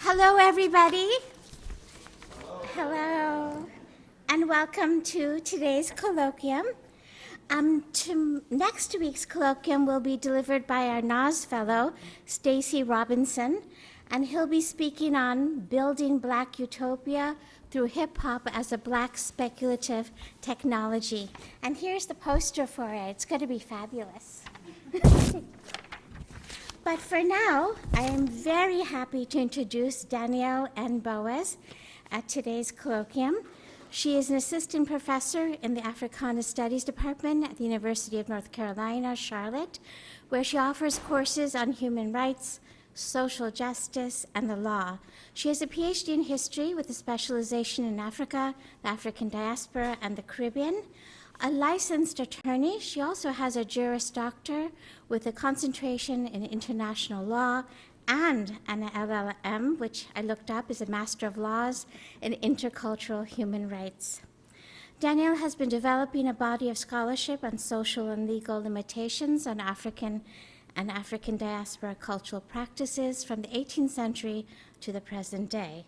Hello, everybody. Hello, and welcome to today's colloquium. Next week's colloquium will be delivered by our NOS fellow, Stacy Robinson, and he'll be speaking on building Black utopia through hip-hop as a Black speculative technology. And here's the poster for it. It's going to be fabulous. But for now, I am very happy to introduce Danielle Boaz at today's colloquium. She is an assistant professor in the Africana Studies Department at the University of North Carolina, Charlotte, where she offers courses on human rights, social justice, and the law. She has a PhD in history with a specialization in Africa, the African diaspora, and the Caribbean. A licensed attorney, she also has a Juris Doctor with a concentration in international law and an LLM, which I looked up, is a Master of Laws in Intercultural Human Rights. Danielle has been developing a body of scholarship on social and legal limitations on African and African diaspora cultural practices from the 18th century to the present day.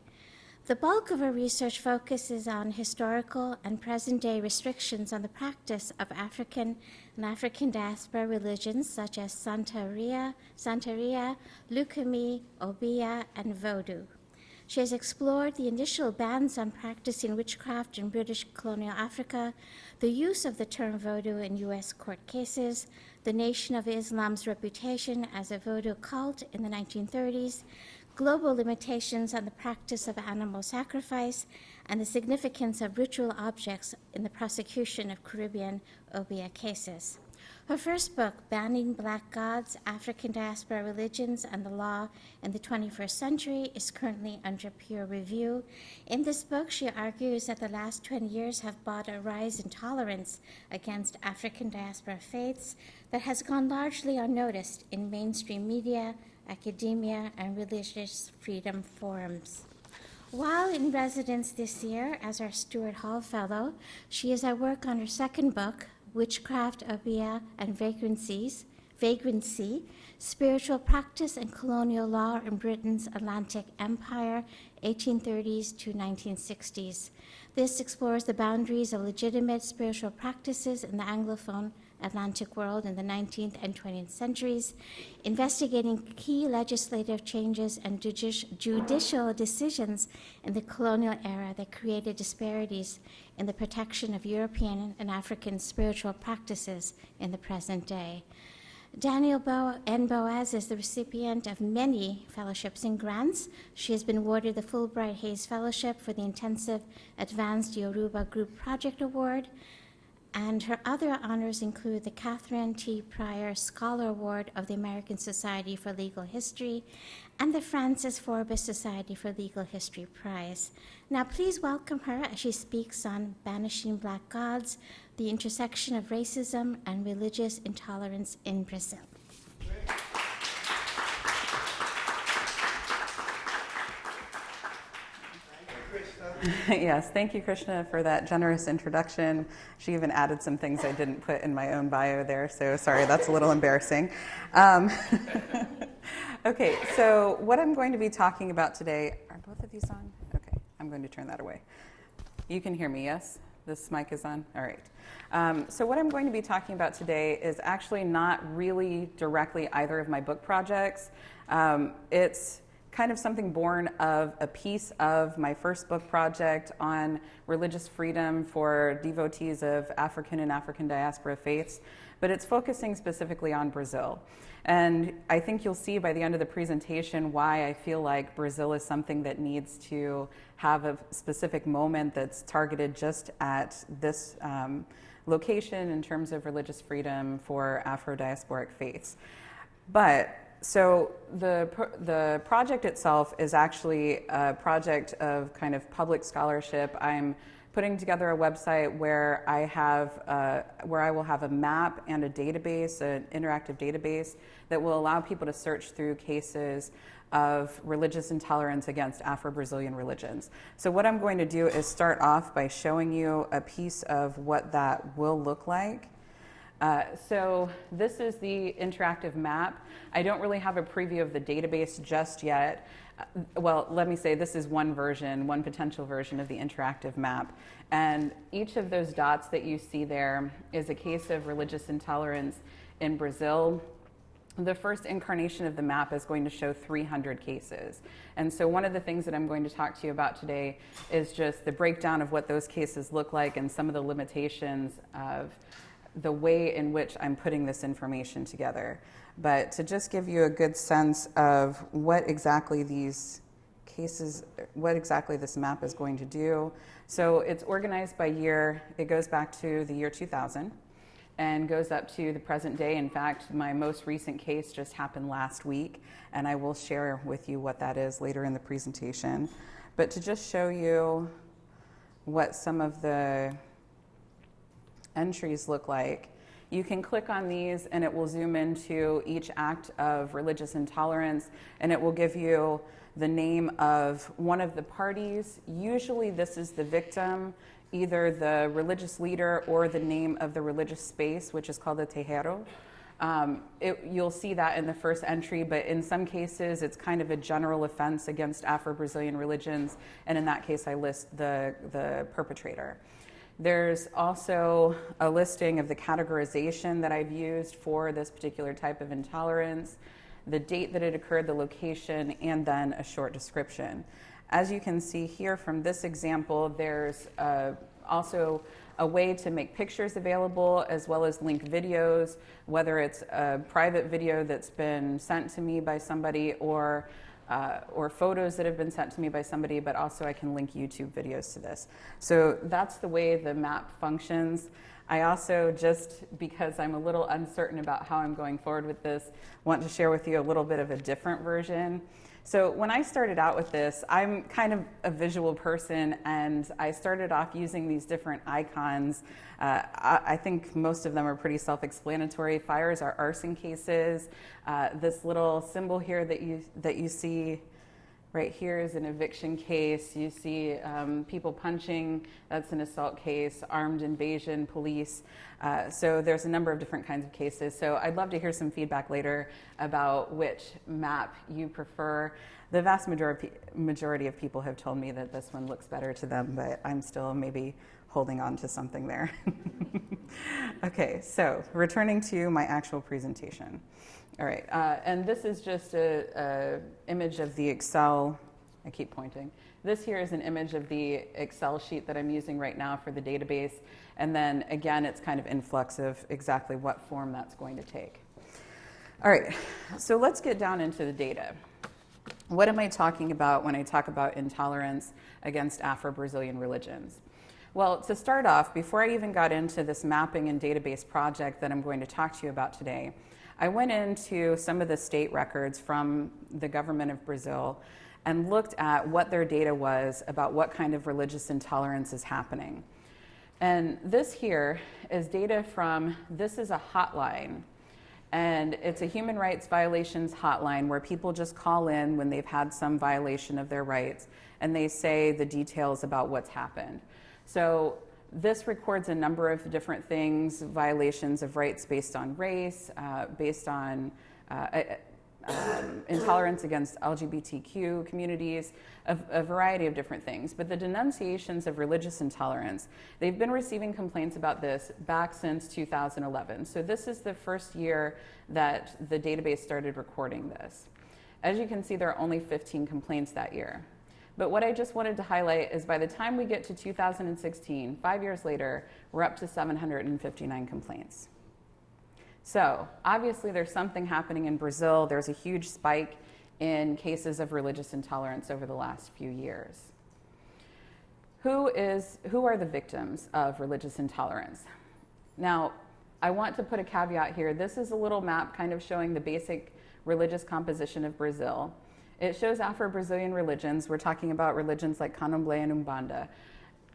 The bulk of her research focuses on historical and present-day restrictions on the practice of African and African diaspora religions such as Santeria, Lukumi, Obeah, and Vodou. She has explored the initial bans on practicing witchcraft in British colonial Africa, the use of the term Vodou in U.S. court cases, the Nation of Islam's reputation as a Vodou cult in the 1930s, global limitations on the practice of animal sacrifice, and the significance of ritual objects in the prosecution of Caribbean Obeah cases. Her first book, Banning Black Gods, African Diaspora Religions and the Law in the 21st Century, is currently under peer review. In this book, she argues that the last 20 years have brought a rise in tolerance against African diaspora faiths that has gone largely unnoticed in mainstream media, academia, and religious freedom forums. While in residence this year as our Stuart Hall Fellow, she is at work on her second book, Witchcraft, Obeah, and Vagrancy, Spiritual Practice and Colonial Law in Britain's Atlantic Empire, 1830s to 1960s. This explores the boundaries of legitimate spiritual practices in the Anglophone Atlantic world in the 19th and 20th centuries, investigating key legislative changes and judicial decisions in the colonial era that created disparities in the protection of European and African spiritual practices in the present day. Danielle Boaz is the recipient of many fellowships and grants. She has been awarded the Fulbright Hays Fellowship for the Intensive Advanced Yoruba Group Project Award, and her other honors include the Catherine T. Pryor Scholar Award of the American Society for Legal History and the Francis Forbes Society for Legal History Prize. Now please welcome her as she speaks on Banishing Black Gods, the intersection of racism and religious intolerance in Brazil. Yes, thank you, Krishna, for that generous introduction. She even added some things I didn't put in my own bio there, so sorry, that's a little embarrassing. Okay, so what I'm going to be talking about today, are both of these on? Okay, I'm going to turn that away. You can hear me, yes? This mic is on? All right. So what I'm going to be talking about today is actually not really directly either of my book projects. It's kind of something born of a piece of my first book project on religious freedom for devotees of African and African diaspora faiths, but it's focusing specifically on Brazil. And I think you'll see by the end of the presentation why I feel like Brazil is something that needs to have a specific moment that's targeted just at this location in terms of religious freedom for Afro-diasporic faiths. So the project itself is actually a project of kind of public scholarship. I'm putting together a website where I will have a map and a database, an interactive database that will allow people to search through cases of religious intolerance against Afro-Brazilian religions. So what I'm going to do is start off by showing you a piece of what that will look like. So this is the interactive map. I don't really have a preview of the database just yet. Well, let me say this is one version, one potential version of the interactive map. And each of those dots that you see there is a case of religious intolerance in Brazil. The first incarnation of the map is going to show 300 cases. And so one of the things that I'm going to talk to you about today is just the breakdown of what those cases look like and some of the limitations of the way in which I'm putting this information together. But to just give you a good sense of what exactly these cases, what exactly this map is going to do. So it's organized by year. It goes back to the year 2000 and goes up to the present day. In fact, my most recent case just happened last week, and I will share with you what that is later in the presentation. But to just show you what some of the entries look like, you can click on these and it will zoom into each act of religious intolerance, and it will give you the name of one of the parties. Usually this is the victim, either the religious leader or the name of the religious space, which is called a terreiro. You'll see that in the first entry, but in some cases it's kind of a general offense against Afro-Brazilian religions, and in that case I list the perpetrator. There's also a listing of the categorization that I've used for this particular type of intolerance, the date that it occurred, the location, and then a short description. As you can see here from this example, there's also a way to make pictures available as well as link videos, whether it's a private video that's been sent to me by somebody or photos that have been sent to me by somebody, but also I can link YouTube videos to this. So that's the way the map functions. I also, just because I'm a little uncertain about how I'm going forward with this, want to share with you a little bit of a different version. So when I started out with this, I'm kind of a visual person, and I started off using these different icons. I think most of them are pretty self-explanatory. Fires are arson cases. This little symbol here that you see right here is an eviction case. You see people punching, that's an assault case, armed invasion, police. So there's a number of different kinds of cases. So I'd love to hear some feedback later about which map you prefer. The vast majority of people have told me that this one looks better to them, but I'm still maybe holding on to something there. Okay, so returning to my actual presentation. All right, and this is just an image of the Excel. I keep pointing. This here is an image of the Excel sheet that I'm using right now for the database. And then again, it's kind of in flux of exactly what form that's going to take. All right, so let's get down into the data. What am I talking about when I talk about intolerance against Afro-Brazilian religions? Well, to start off, before I even got into this mapping and database project that I'm going to talk to you about today, I went into some of the state records from the government of Brazil and looked at what their data was about what kind of religious intolerance is happening. And this here is data from, this is a hotline, and it's a human rights violations hotline where people just call in when they've had some violation of their rights, and they say the details about what's happened. So this records a number of different things, violations of rights based on race, based on intolerance against LGBTQ communities, a variety of different things. But the denunciations of religious intolerance, they've been receiving complaints about this back since 2011. So this is the first year that the database started recording this. As you can see, there are only 15 complaints that year. But what I just wanted to highlight is by the time we get to 2016, 5 years later, we're up to 759 complaints. So obviously there's something happening in Brazil. There's a huge spike in cases of religious intolerance over the last few years. Who are the victims of religious intolerance? Now, I want to put a caveat here. This is a little map kind of showing the basic religious composition of Brazil. It shows Afro-Brazilian religions, we're talking about religions like Candomblé and Umbanda,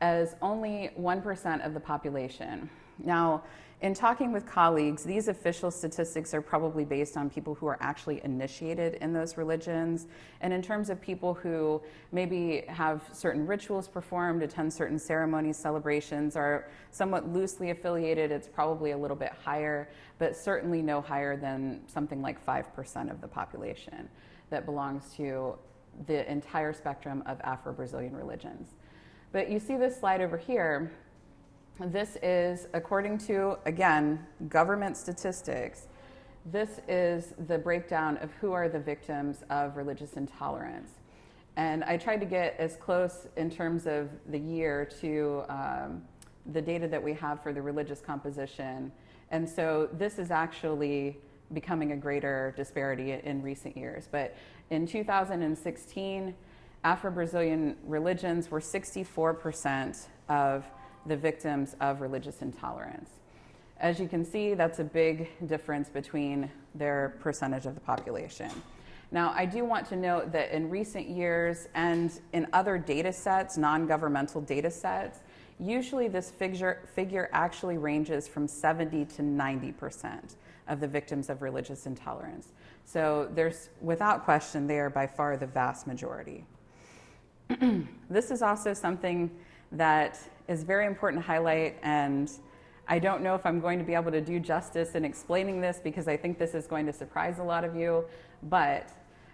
as only 1% of the population. Now, in talking with colleagues, these official statistics are probably based on people who are actually initiated in those religions. And in terms of people who maybe have certain rituals performed, attend certain ceremonies, celebrations, are somewhat loosely affiliated, it's probably a little bit higher, but certainly no higher than something like 5% of the population that belongs to the entire spectrum of Afro-Brazilian religions. But you see this slide over here. This is, according to, again, government statistics, this is the breakdown of who are the victims of religious intolerance. And I tried to get as close in terms of the year to the data that we have for the religious composition. And so this is actually becoming a greater disparity in recent years. But in 2016, Afro-Brazilian religions were 64% of the victims of religious intolerance. As you can see, that's a big difference between their percentage of the population. Now, I do want to note that in recent years and in other data sets, non-governmental data sets, usually this figure actually ranges from 70 to 90% of the victims of religious intolerance. So there's, without question, they are by far the vast majority. This is also something that is very important to highlight, and I don't know if I'm going to be able to do justice in explaining this because I think this is going to surprise a lot of you, but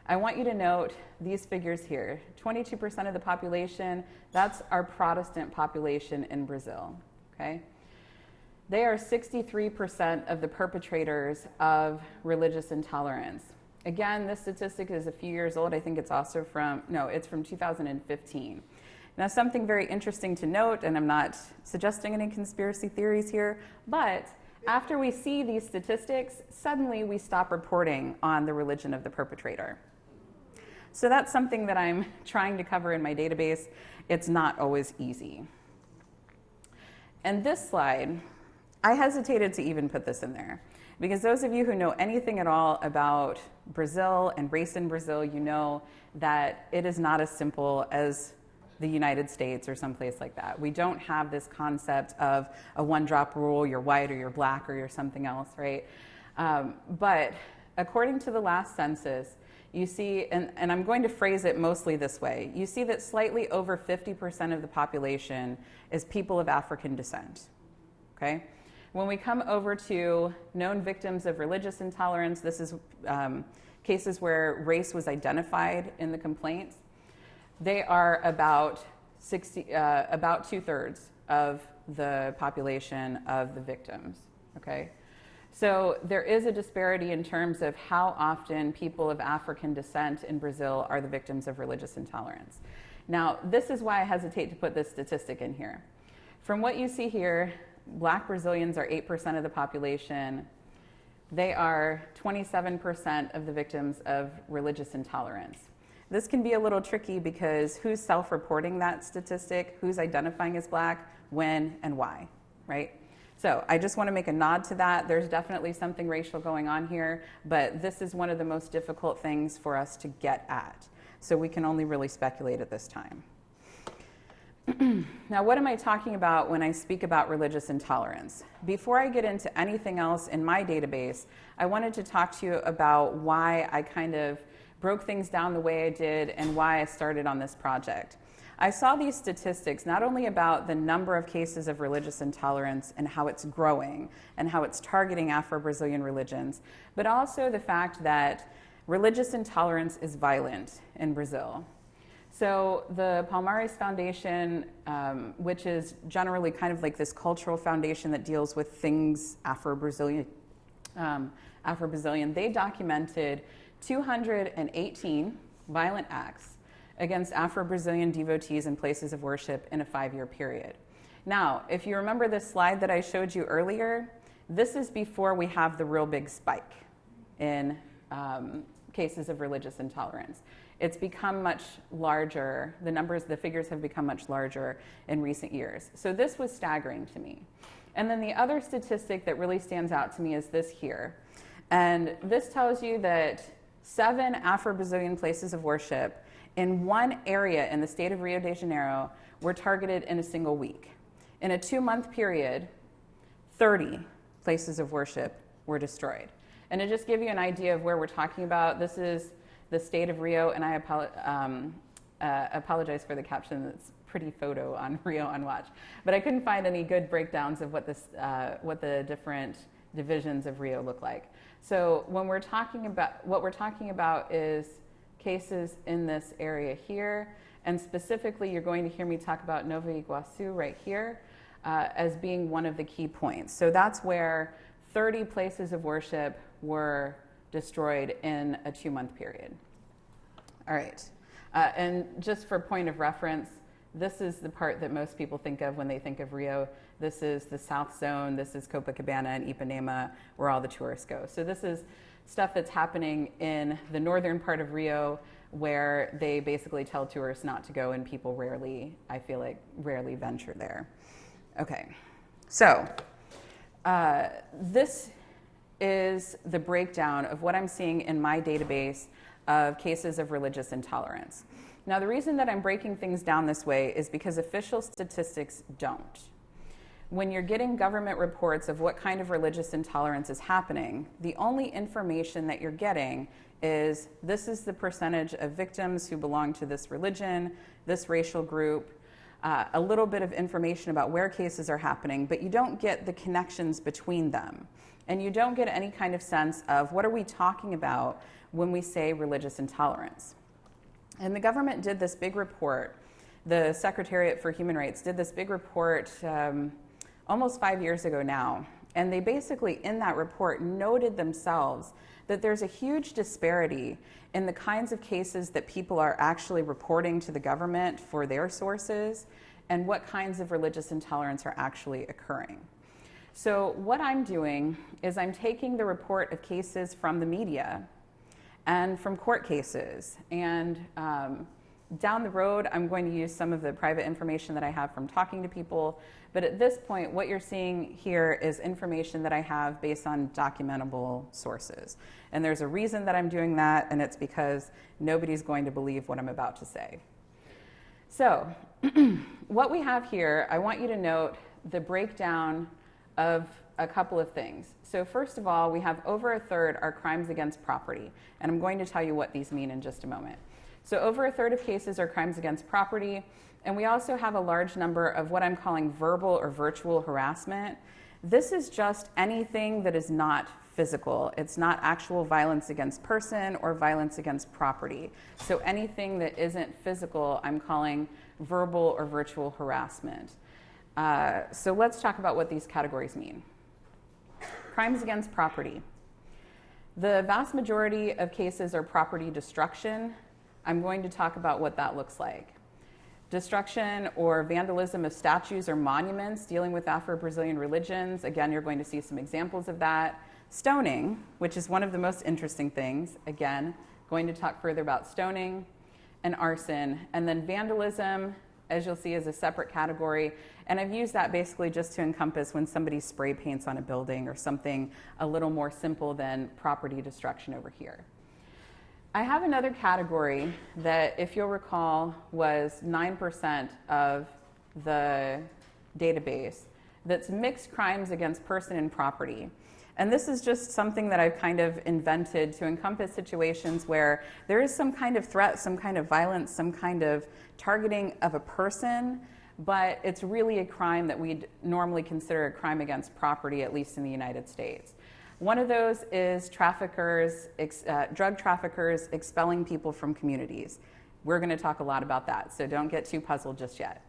I want you to note these figures here. 22% of the population, that's our Protestant population in Brazil, okay? They are 63% of the perpetrators of religious intolerance. Again, this statistic is a few years old. I think it's also it's from 2015. Now, something very interesting to note, and I'm not suggesting any conspiracy theories here, but after we see these statistics, suddenly we stop reporting on the religion of the perpetrator. So that's something that I'm trying to cover in my database. It's not always easy. And this slide, I hesitated to even put this in there because those of you who know anything at all about Brazil and race in Brazil, you know that it is not as simple as the United States or someplace like that. We don't have this concept of a one-drop rule, you're white or you're black or you're something else, right? But according to the last census, you see, and I'm going to phrase it mostly this way, you see that slightly over 50% of the population is people of African descent, okay? When we come over to known victims of religious intolerance, this is cases where race was identified in the complaints. They are about 2/3 of the population of the victims, okay? So there is a disparity in terms of how often people of African descent in Brazil are the victims of religious intolerance. Now, this is why I hesitate to put this statistic in here. From what you see here, Black Brazilians are 8% of the population. They are 27% of the victims of religious intolerance. This can be a little tricky because who's self-reporting that statistic, who's identifying as Black, when, and why, right? So I just want to make a nod to that. There's definitely something racial going on here, but this is one of the most difficult things for us to get at. So we can only really speculate at this time. Now, what am I talking about when I speak about religious intolerance? Before I get into anything else in my database, I wanted to talk to you about why I kind of broke things down the way I did and why I started on this project. I saw these statistics not only about the number of cases of religious intolerance and how it's growing and how it's targeting Afro-Brazilian religions, but also the fact that religious intolerance is violent in Brazil. So the Palmares Foundation, which is generally kind of like this cultural foundation that deals with things Afro-Brazilian, they documented 218 violent acts against Afro-Brazilian devotees in places of worship in a 5-year period. Now, if you remember this slide that I showed you earlier, this is before we have the real big spike in cases of religious intolerance. It's become much larger. The figures have become much larger in recent years. So this was staggering to me. And then the other statistic that really stands out to me is this here. And this tells you that 7 Afro-Brazilian places of worship in one area in the state of Rio de Janeiro were targeted in a single week. In a 2-month period, 30 places of worship were destroyed. And to just give you an idea of where we're talking about, this is the state of Rio, and I apologize for the caption. It's a pretty photo on Rio on Watch. But I couldn't find any good breakdowns of what the different divisions of Rio look like. So when we're talking about, what we're talking about is cases in this area here. And specifically, you're going to hear me talk about Nova Iguazu right here as being one of the key points. So that's where 30 places of worship were destroyed in a 2-month period. All right. And just for point of reference, this is the part that most people think of when they think of Rio. This is the South Zone. This is Copacabana and Ipanema, where all the tourists go. So this is stuff that's happening in the northern part of Rio, where they basically tell tourists not to go, and people rarely, I feel like, rarely venture there. Okay, so this is the breakdown of what I'm seeing in my database of cases of religious intolerance. Now, the reason that I'm breaking things down this way is because official statistics don't. When you're getting government reports of what kind of religious intolerance is happening, the only information that you're getting is this is the percentage of victims who belong to this religion, this racial group, a little bit of information about where cases are happening, but you don't get the connections between them. And you don't get any kind of sense of what are we talking about when we say religious intolerance. And the government did this big report. The Secretariat for Human Rights did this big report almost 5 years ago now. And they basically, in that report, noted themselves that there's a huge disparity in the kinds of cases that people are actually reporting to the government for their sources and what kinds of religious intolerance are actually occurring. So what I'm doing is I'm taking the report of cases from the media and from court cases. And down the road, I'm going to use some of the private information that I have from talking to people. But at this point, what you're seeing here is information that I have based on documentable sources. And there's a reason that I'm doing that, and it's because nobody's going to believe what I'm about to say. So what we have here, I want you to note the breakdown of a couple of things. So first of all, we have over a third are crimes against property. And I'm going to tell you what these mean in just a moment. So over a third of cases are crimes against property. And we also have a large number of what I'm calling verbal or virtual harassment. This is just anything that is not physical. It's not actual violence against person or violence against property. So anything that isn't physical, I'm calling verbal or virtual harassment. So let's talk about what these categories mean. Crimes against property. The vast majority of cases are property destruction. I'm going to talk about what that looks like. Destruction or vandalism of statues or monuments dealing with Afro-Brazilian religions. Again, you're going to see some examples of that. Stoning, which is one of the most interesting things. Again, going to talk further about stoning and arson. And then vandalism, as you'll see, is a separate category. And I've used that basically just to encompass when somebody spray paints on a building or something a little more simple than property destruction over here. I have another category that, if you'll recall, was 9% of the database that's mixed crimes against person and property. And this is just something that I've kind of invented to encompass situations where there is some kind of threat, some kind of violence, some kind of targeting of a person, but it's really a crime that we'd normally consider a crime against property, at least in the United States. One of those is traffickers, drug traffickers expelling people from communities. We're going to talk a lot about that, so don't get too puzzled just yet.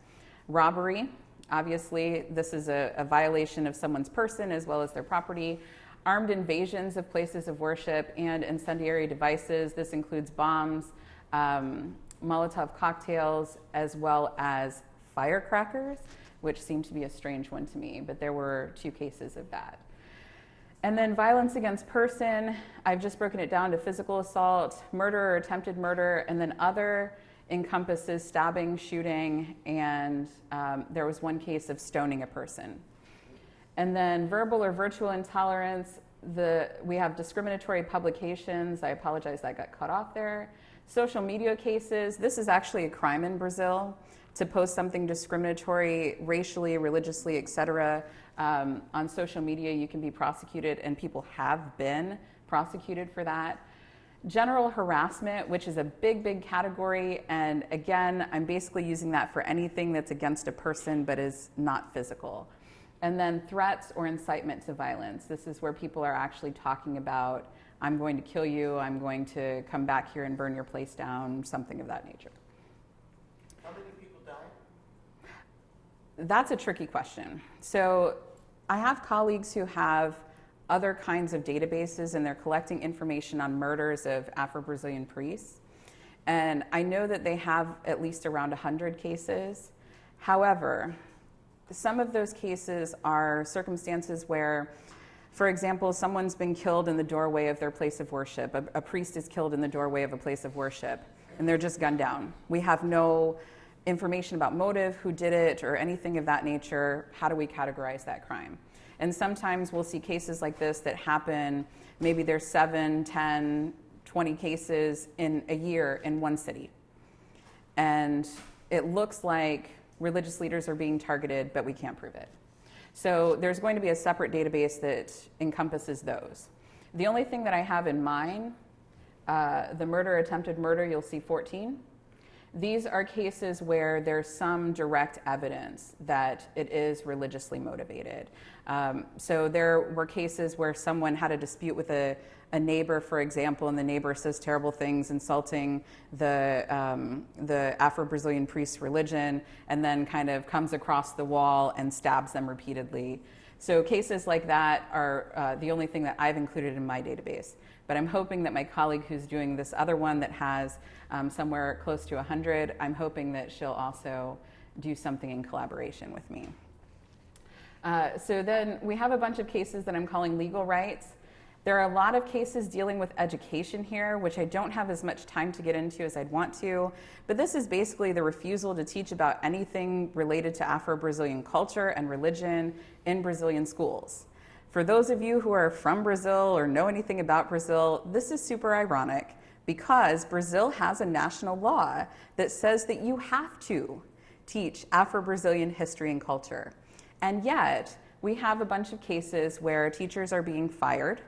Robbery, obviously, this is a violation of someone's person as well as their property. Armed invasions of places of worship and incendiary devices. This includes bombs, Molotov cocktails, as well as firecrackers, which seemed to be a strange one to me, but there were 2 cases of that. And then violence against person, I've just broken it down to physical assault, murder or attempted murder, and then other encompasses stabbing, shooting, and there was 1 case of stoning a person. And then verbal or virtual intolerance, we have discriminatory publications. I apologize, that got cut off there. Social media cases, this is actually a crime in Brazil, to post something discriminatory racially, religiously, etc. On social media, you can be prosecuted, and people have been prosecuted for that. General harassment, which is a big, big category, and again, I'm basically using that for anything that's against a person but is not physical. And then threats or incitement to violence. This is where people are actually talking about, I'm going to kill you, I'm going to come back here and burn your place down, something of that nature. How many people die? That's a tricky question. So I have colleagues who have other kinds of databases, and they're collecting information on murders of Afro-Brazilian priests. And I know that they have at least around 100 cases. However, some of those cases are circumstances where, for example, someone's been killed in the doorway of their place of worship. A priest is killed in the doorway of a place of worship, and they're just gunned down. We have no information about motive, who did it, or anything of that nature. How do we categorize that crime? And sometimes we'll see cases like this that happen, maybe there's 7, 10, 20 cases in a year in one city. And it looks like religious leaders are being targeted, but we can't prove it. So there's going to be a separate database that encompasses those. The only thing that I have in mind, the attempted murder, you'll see 14. These are cases where there's some direct evidence that it is religiously motivated. So there were cases where someone had a dispute with a neighbor, for example, and the neighbor says terrible things, insulting the Afro-Brazilian priest's religion, and then kind of comes across the wall and stabs them repeatedly. So cases like that are the only thing that I've included in my database. But I'm hoping that my colleague who's doing this other one that has somewhere close to 100, I'm hoping that she'll also do something in collaboration with me. So then we have a bunch of cases that I'm calling legal rights. There are a lot of cases dealing with education here, which I don't have as much time to get into as I'd want to. But this is basically the refusal to teach about anything related to Afro-Brazilian culture and religion in Brazilian schools. For those of you who are from Brazil or know anything about Brazil, this is super ironic because Brazil has a national law that says that you have to teach Afro-Brazilian history and culture. And yet, we have a bunch of cases where teachers are being fired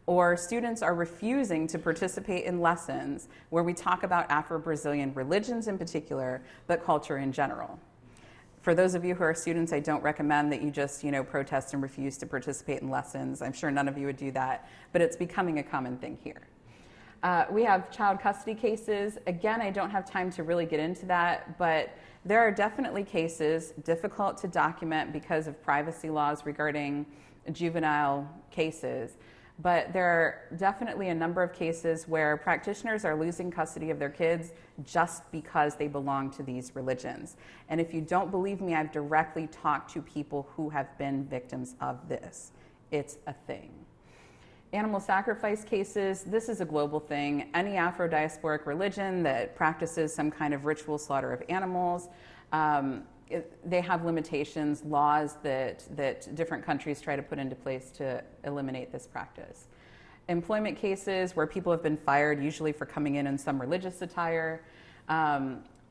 or students are refusing to participate in lessons where we talk about Afro-Brazilian religions in particular, but culture in general. For those of you who are students, I don't recommend that you just, protest and refuse to participate in lessons. I'm sure none of you would do that, but it's becoming a common thing here. We have child custody cases. Again, I don't have time to really get into that, but there are definitely cases difficult to document because of privacy laws regarding juvenile cases. But there are definitely a number of cases where practitioners are losing custody of their kids just because they belong to these religions. And if you don't believe me, I've directly talked to people who have been victims of this. It's a thing. Animal sacrifice cases, this is a global thing. Any Afro-diasporic religion that practices some kind of ritual slaughter of animals, they have limitations, laws that different countries try to put into place to eliminate this practice. Employment cases where people have been fired, usually for coming in some religious attire.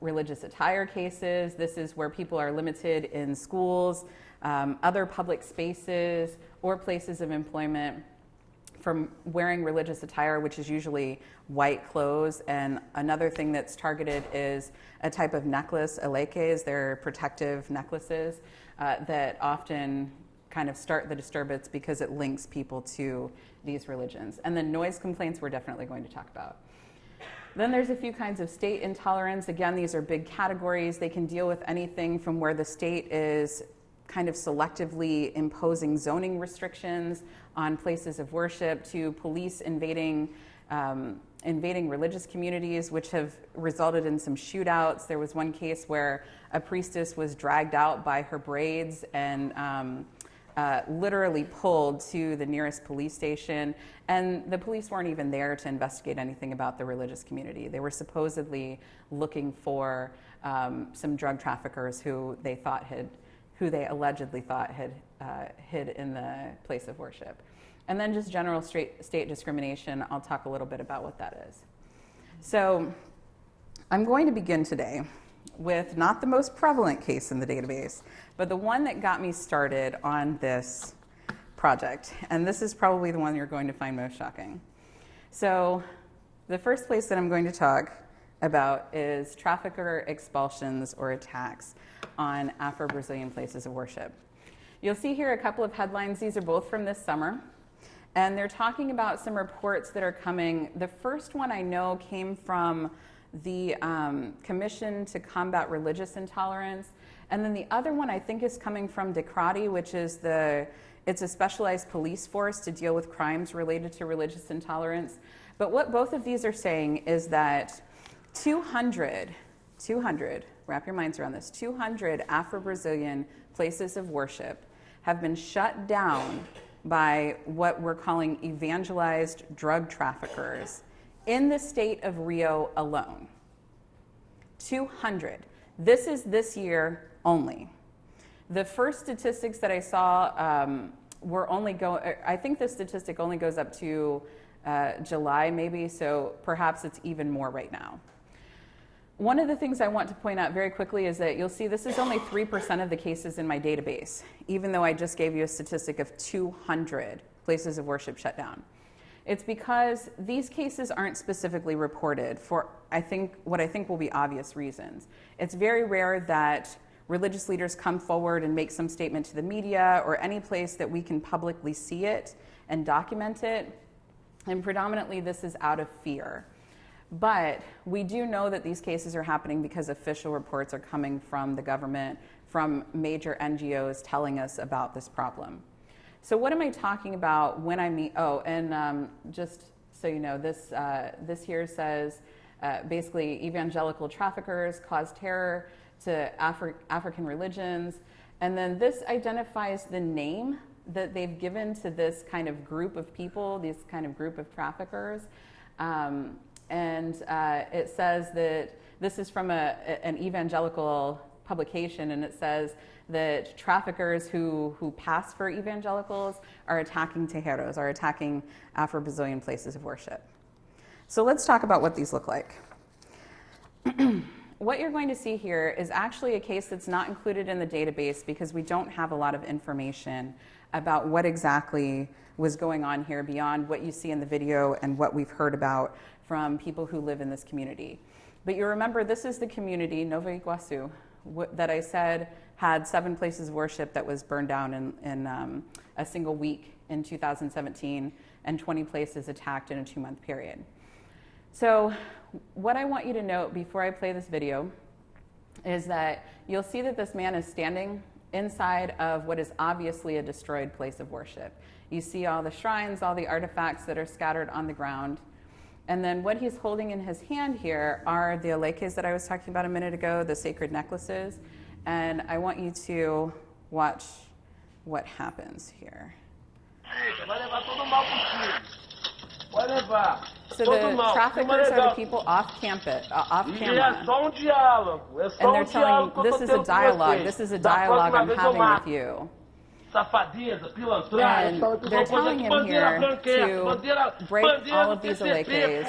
Religious attire cases, this is where people are limited in schools, other public spaces, or places of employment from wearing religious attire, which is usually white clothes. And another thing that's targeted is a type of necklace, aleques, they're protective necklaces that often kind of start the disturbance because it links people to these religions. And then noise complaints we're definitely going to talk about. Then there's a few kinds of state intolerance. Again, these are big categories. They can deal with anything from where the state is kind of selectively imposing zoning restrictions on places of worship to police invading religious communities, which have resulted in some shootouts. There was one case where a priestess was dragged out by her braids and literally pulled to the nearest police station. And the police weren't even there to investigate anything about the religious community. They were supposedly looking for some drug traffickers who they allegedly thought had hid in the place of worship. And then just general state discrimination, I'll talk a little bit about what that is. So I'm going to begin today with not the most prevalent case in the database, but the one that got me started on this project. And this is probably the one you're going to find most shocking. So the first place that I'm going to talk about is trafficker expulsions or attacks on Afro-Brazilian places of worship. You'll see here a couple of headlines. These are both from this summer. And they're talking about some reports that are coming. The first one I know came from the Commission to Combat Religious Intolerance. And then the other one I think is coming from DECRADI, which is it's a specialized police force to deal with crimes related to religious intolerance. But what both of these are saying is that 200, wrap your minds around this, 200 Afro-Brazilian places of worship have been shut down by what we're calling evangelized drug traffickers in the state of Rio alone. 200. This is this year only. The first statistics that I saw were only I think the statistic only goes up to July maybe, so perhaps it's even more right now. One of the things I want to point out very quickly is that you'll see this is only 3% of the cases in my database, even though I just gave you a statistic of 200 places of worship shut down. It's because these cases aren't specifically reported for what I think will be obvious reasons. It's very rare that religious leaders come forward and make some statement to the media or any place that we can publicly see it and document it. And predominantly this is out of fear. But we do know that these cases are happening because official reports are coming from the government, from major NGOs telling us about this problem. So what am I talking about when I mean, just so you know, this here says basically evangelical traffickers cause terror to African religions. And then this identifies the name that they've given to this kind of group of people, this kind of group of traffickers. It says that this is from an evangelical publication, and it says that traffickers who pass for evangelicals are attacking tejeros, are attacking Afro-Brazilian places of worship. So let's talk about what these look like. What you're going to see here is actually a case that's not included in the database because we don't have a lot of information about what exactly was going on here beyond what you see in the video and what we've heard about from people who live in this community. But you remember, this is the community, Nova Iguaçu, that I said had 7 places of worship that was burned down in a single week in 2017 and 20 places attacked in a 2-month period. So what I want you to note before I play this video is that you'll see that this man is standing inside of what is obviously a destroyed place of worship. You see all the shrines, all the artifacts that are scattered on the ground. And then what he's holding in his hand here are the aleques that I was talking about a minute ago, the sacred necklaces. And I want you to watch what happens here. So the traffickers are the people off campus, off camera. And they're telling, this is a dialogue. This is a dialogue I'm having with you. And they're telling him here to break all of these aleques.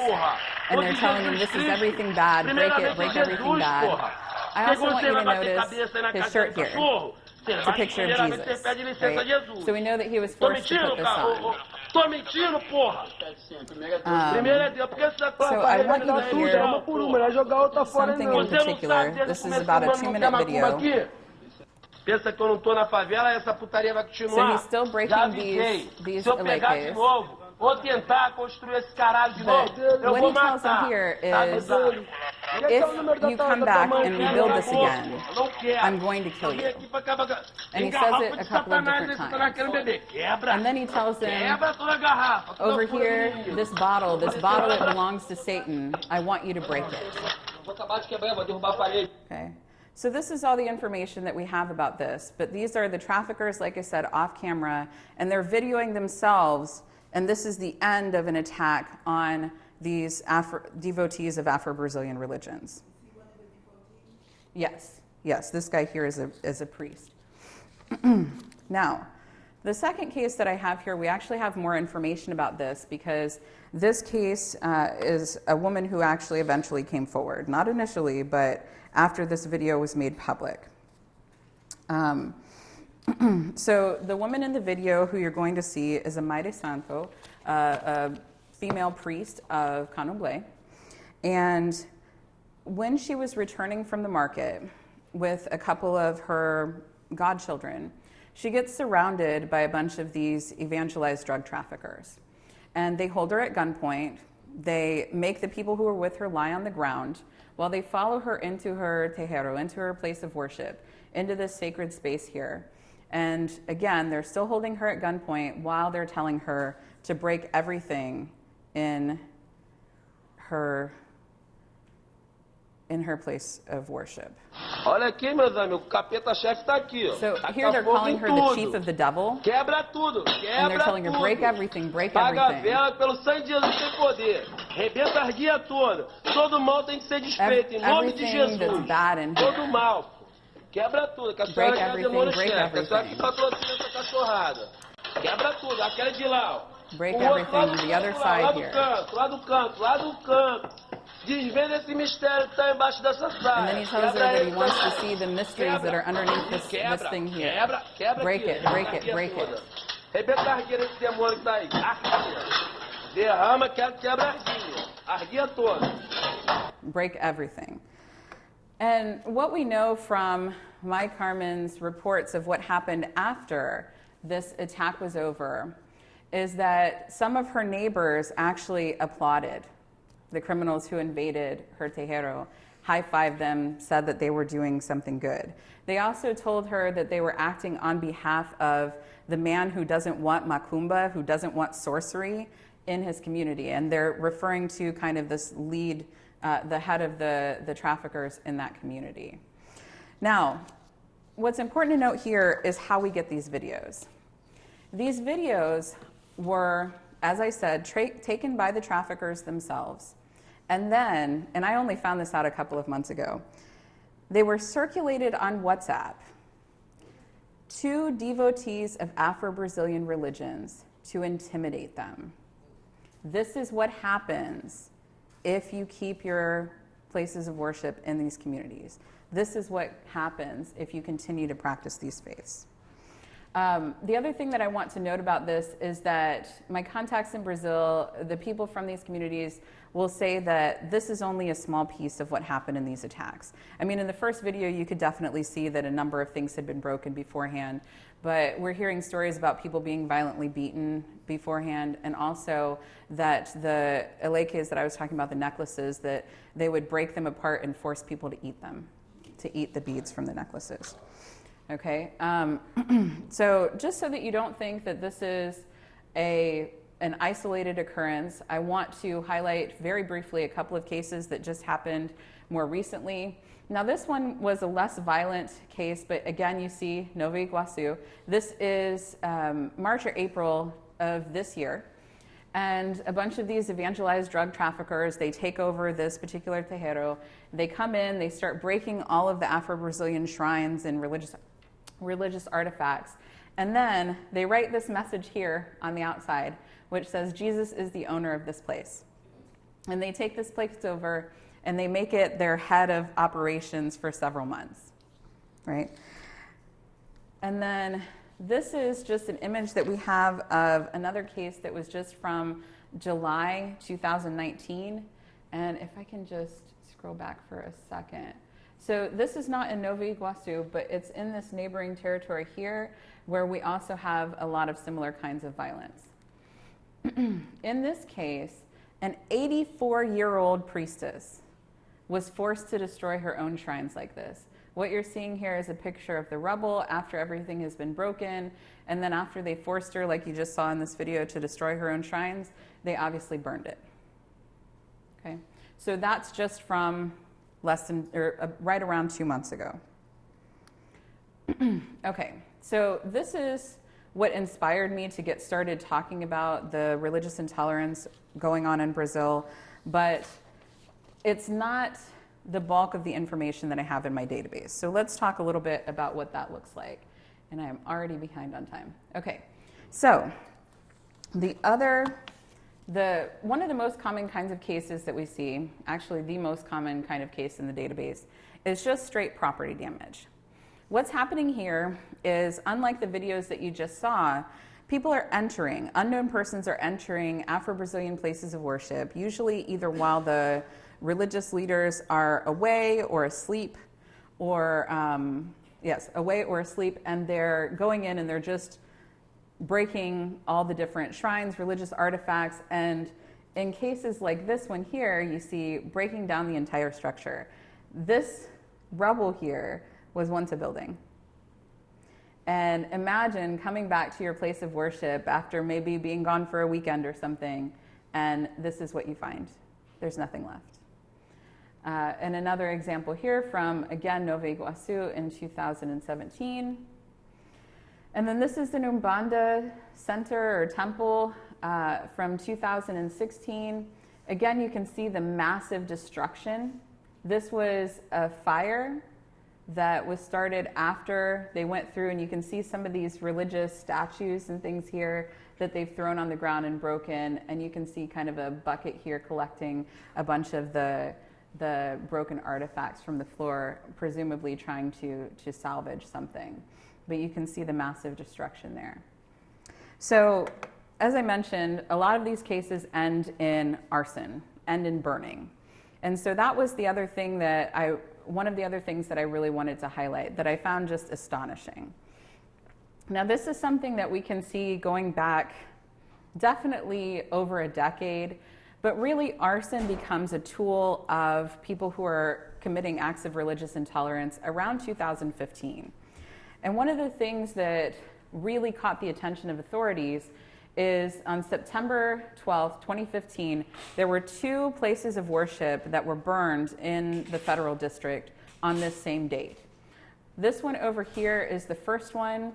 And they're telling him, this is everything bad. Break everything bad. I also want you to notice his shirt here. It's a picture of Jesus, right? So we know that he was forced to put this on. So I want you to hear something in particular. This is about a 2-minute video. So he's still breaking these aleques. But what he tells them here is, if you come back and rebuild this again, I'm going to kill you. And he says it a couple of different times. And then he tells them, over here, this bottle that belongs to Satan, I want you to break it. Okay. So this is all the information that we have about this. But these are the traffickers, like I said, off camera, and they're videoing themselves. And this is the end of an attack on these devotees of Afro-Brazilian religions. Yes, this guy here is a priest. Now, the second case that I have here, we actually have more information about this because this case is a woman who actually eventually came forward. Not initially, but after this video was made public. So the woman in the video who you're going to see is a Maire Santo, a female priest of Candomblé. And when she was returning from the market with a couple of her godchildren, she gets surrounded by a bunch of these evangelized drug traffickers. And they hold her at gunpoint. They make the people who are with her lie on the ground while they follow her into her terreiro, into her place of worship, into this sacred space here. And again, they're still holding her at gunpoint while they're telling her to break everything in her place of worship. Olha aqui, meus amigos, o capeta-chefe está aqui, ó. So Taca here they're fogo calling em her the tudo. chief of the devil, Quebra tudo, and they're quebra telling her, tudo. break everything, break Paga a everything. vela, pelo sangue de Jesus tem poder. Rebenta as guias todas. Todo mal tem que ser desfeito, em nome de Everything Jesus. that's bad in Todo here. mal. Quebra tudo, que a Break senhora é a everything, demônio break chefe. A senhora everything. que patrocina essa cachorrada. Quebra tudo, aquela de lá, ó. Break O outro everything lá do to the other canto, side lá do here. canto, lá do canto, lá do canto. Desvenda esse mistério que está embaixo dessa saia. And then he tells her Quebra that he ele wants to também. see the mysteries that are underneath this thing here. Quebra Break aqui, it, break essa it, guia break toda. it. Rebenta a arguia desse demônio que tá aí. Aqui. Derrama, quebra a arguia. A arguia toda. Break everything. And what we know from Mai Carmen's reports of what happened after this attack was over is that some of her neighbors actually applauded the criminals who invaded her terreiro, high-fived them, said that they were doing something good. They also told her that they were acting on behalf of the man who doesn't want macumba, who doesn't want sorcery in his community. And they're referring to kind of this lead, the head of the traffickers in that community. Now, what's important to note here is how we get these videos. These videos were, as I said, taken by the traffickers themselves. And then, and I only found this out a couple of months ago, they were circulated on WhatsApp to devotees of Afro-Brazilian religions to intimidate them. This is what happens if you keep your places of worship in these communities. This is what happens if you continue to practice these faiths. The other thing that I want to note about this is that my contacts in Brazil, the people from these communities, will say that this is only a small piece of what happened in these attacks. I mean, in the first video, you could definitely see that a number of things had been broken beforehand, but we're hearing stories about people being violently beaten beforehand, and also that the elekes that I was talking about, the necklaces, that they would break them apart and force people to eat the beads from the necklaces. Okay, so just so that you don't think that this is an isolated occurrence, I want to highlight very briefly a couple of cases that just happened more recently. Now this one was a less violent case, but again you see Nova Iguaçu. This is March or April of this year. And a bunch of these evangelized drug traffickers, they take over this particular terreiro. They come in, they start breaking all of the Afro-Brazilian shrines and religious artifacts. And then they write this message here on the outside, which says, Jesus is the owner of this place. And they take this place over and they make it their head of operations for several months, right? And then this is just an image that we have of another case that was just from July 2019. And if I can just scroll back for a second. So this is not in Nova Iguaçu, but it's in this neighboring territory here where we also have a lot of similar kinds of violence. In this case, an 84-year-old priestess was forced to destroy her own shrines like this. What you're seeing here is a picture of the rubble after everything has been broken, and then after they forced her, like you just saw in this video, to destroy her own shrines, they obviously burned it. Okay, so that's just from right around 2 months ago. Okay, so this is what inspired me to get started talking about the religious intolerance going on in Brazil, but it's not the bulk of the information that I have in my database. So let's talk a little bit about what that looks like. And I am already behind on time. Okay, so one of the most common kinds of cases that we see, actually the most common kind of case in the database, is just straight property damage. What's happening here is, unlike the videos that you just saw, people are entering, unknown persons are entering Afro-Brazilian places of worship, usually either while the religious leaders are away or asleep, or Yes, away or asleep, and they're going in and they're just breaking all the different shrines, religious artifacts, and in cases like this one here, you see breaking down the entire structure. This rubble here was once a building. And imagine coming back to your place of worship after maybe being gone for a weekend or something, and this is what you find. There's nothing left. And another example here from, again, Nova Iguazu in 2017. And then this is the Umbanda Center or Temple from 2016. Again, you can see the massive destruction. This was a fire that was started after they went through, and you can see some of these religious statues and things here that they've thrown on the ground and broken, and you can see kind of a bucket here collecting a bunch of the broken artifacts from the floor, presumably trying to salvage something. But you can see the massive destruction there. So, as I mentioned, a lot of these cases end in arson, end in burning. And so that was the other thing one of the other things that I really wanted to highlight that I found just astonishing. Now, this is something that we can see going back definitely over a decade, but really arson becomes a tool of people who are committing acts of religious intolerance around 2015. And one of the things that really caught the attention of authorities is on September 12th, 2015, there were 2 places of worship that were burned in the federal district on this same date. This one over here is the first one,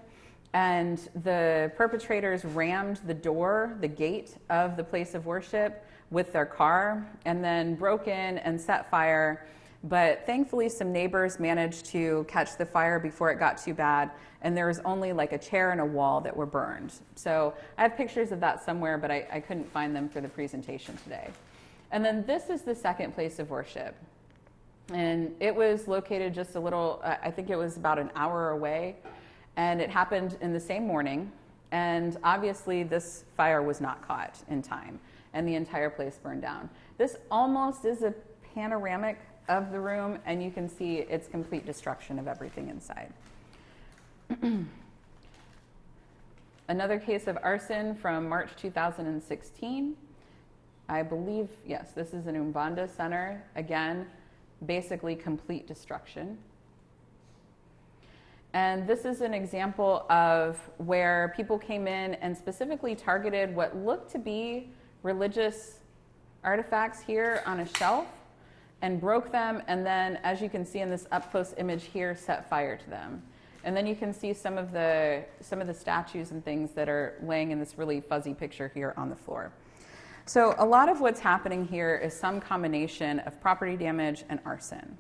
and the perpetrators rammed the gate of the place of worship with their car, and then broke in and set fire. But thankfully, some neighbors managed to catch the fire before it got too bad, and there was only like a chair and a wall that were burned. So I have pictures of that somewhere, but I couldn't find them for the presentation today. And then this is the second place of worship. And it was located just a little, I think it was about an hour away, and it happened in the same morning. And obviously, this fire was not caught in time, and the entire place burned down. This almost is a panoramic of the room, and you can see its complete destruction of everything inside. Another case of arson from March 2016. I believe, yes, this is an Umbanda center. Again, basically complete destruction. And this is an example of where people came in and specifically targeted what looked to be religious artifacts here on a shelf and broke them, and then, as you can see in this up-close image here, set fire to them. And then you can see some of the statues and things that are laying in this really fuzzy picture here on the floor. So a lot of what's happening here is some combination of property damage and arson.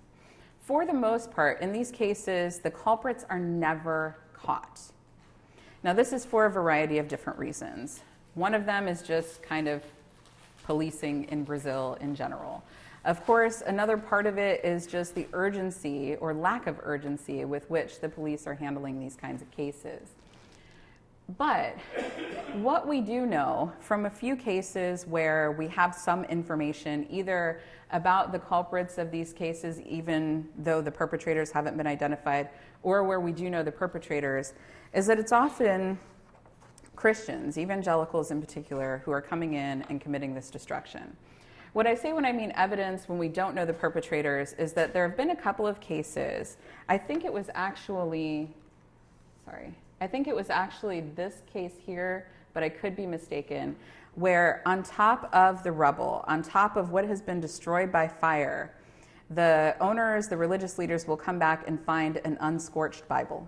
For the most part, in these cases, the culprits are never caught. Now, this is for a variety of different reasons. One of them is just kind of policing in Brazil in general. Of course, another part of it is just the urgency or lack of urgency with which the police are handling these kinds of cases. But what we do know from a few cases where we have some information either about the culprits of these cases, even though the perpetrators haven't been identified, or where we do know the perpetrators, is that it's often Christians, evangelicals in particular, who are coming in and committing this destruction. What I say when I mean evidence when we don't know the perpetrators is that there have been a couple of cases. I think it was actually this case here, but I could be mistaken, where on top of the rubble, on top of what has been destroyed by fire, the owners, the religious leaders will come back and find an unscorched Bible.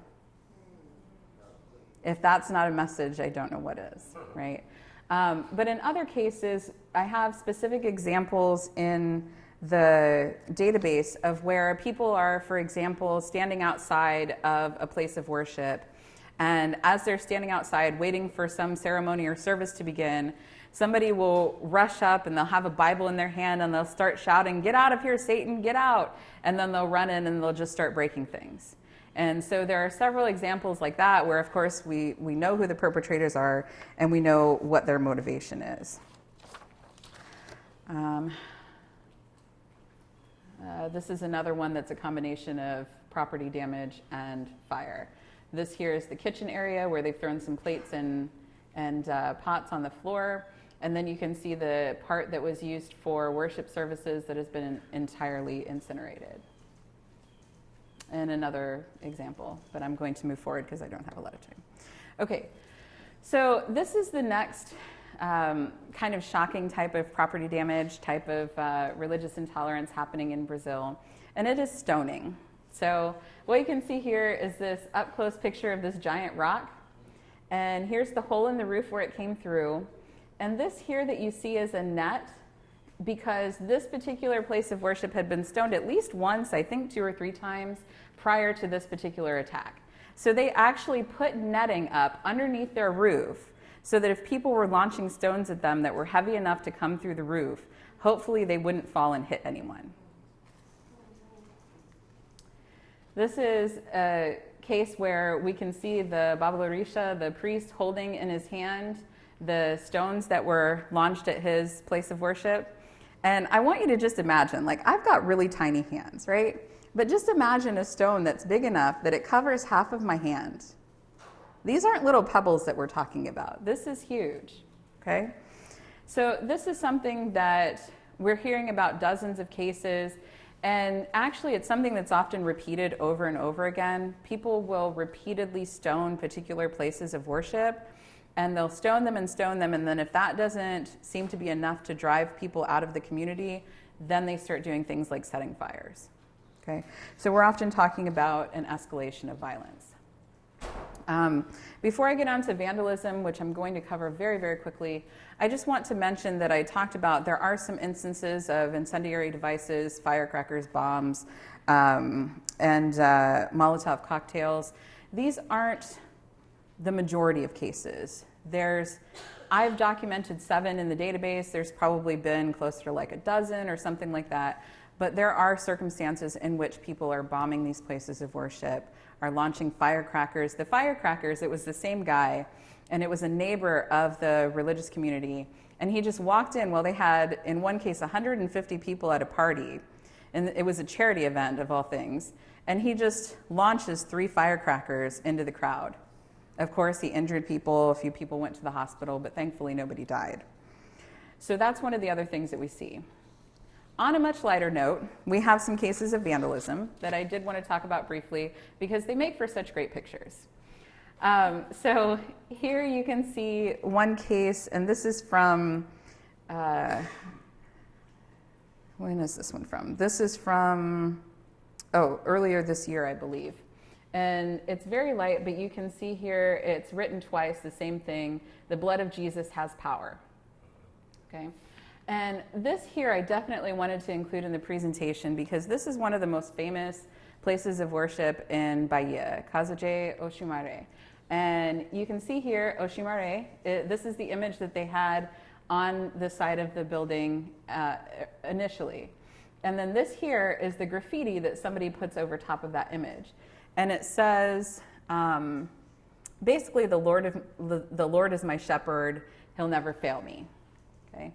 If that's not a message, I don't know what is, right? But in other cases, I have specific examples in the database of where people are, for example, standing outside of a place of worship. And as they're standing outside waiting for some ceremony or service to begin, somebody will rush up and they'll have a Bible in their hand and they'll start shouting, "Get out of here, Satan, get out!" And then they'll run in and they'll just start breaking things. And so there are several examples like that where, of course, we know who the perpetrators are and we know what their motivation is. This is another one that's a combination of property damage and fire. This here is the kitchen area where they've thrown some plates and pots on the floor. And then you can see the part that was used for worship services that has been entirely incinerated. And another example, but I'm going to move forward because I don't have a lot of time. Okay, so this is the next kind of shocking type of property damage, type of religious intolerance happening in Brazil, and it is stoning. So what you can see here is this up-close picture of this giant rock, and here's the hole in the roof where it came through. And this here that you see is a net, because this particular place of worship had been stoned at least once, I think 2 or 3 times, prior to this particular attack. So they actually put netting up underneath their roof so that if people were launching stones at them that were heavy enough to come through the roof, hopefully they wouldn't fall and hit anyone. This is a case where we can see the Babalarisha, the priest, holding in his hand the stones that were launched at his place of worship. And I want you to just imagine, like, I've got really tiny hands, right? But just imagine a stone that's big enough that it covers half of my hand. These aren't little pebbles that we're talking about. This is huge, okay? So this is something that we're hearing about dozens of cases, and actually it's something that's often repeated over and over again. People will repeatedly stone particular places of worship, and they'll stone them, and then if that doesn't seem to be enough to drive people out of the community, then they start doing things like setting fires. Okay? So we're often talking about an escalation of violence. Before I get on to vandalism, which I'm going to cover very, very quickly, I just want to mention that I talked about there are some instances of incendiary devices, firecrackers, bombs, and Molotov cocktails. These aren't the majority of cases. I've documented 7 in the database. There's probably been closer to like a dozen or something like that. But there are circumstances in which people are bombing these places of worship, are launching firecrackers. The firecrackers, it was the same guy, and it was a neighbor of the religious community. And he just walked in. Well, they had, in one case, 150 people at a party. And it was a charity event, of all things. And he just launches 3 firecrackers into the crowd. Of course, he injured people. A few people went to the hospital, but thankfully nobody died. So that's one of the other things that we see. On a much lighter note, we have some cases of vandalism that I did want to talk about briefly because they make for such great pictures. So here you can see one case, and this is from, when is this one from? This is from, earlier this year, I believe. And it's very light, but you can see here it's written twice, the same thing. The blood of Jesus has power. Okay? And this here I definitely wanted to include in the presentation because this is one of the most famous places of worship in Bahia, Casa de Oxumare. And you can see here, Oxumare, this is the image that they had on the side of the building initially. And then this here is the graffiti that somebody puts over top of that image. And it says, basically, the Lord is my shepherd. He'll never fail me. Okay?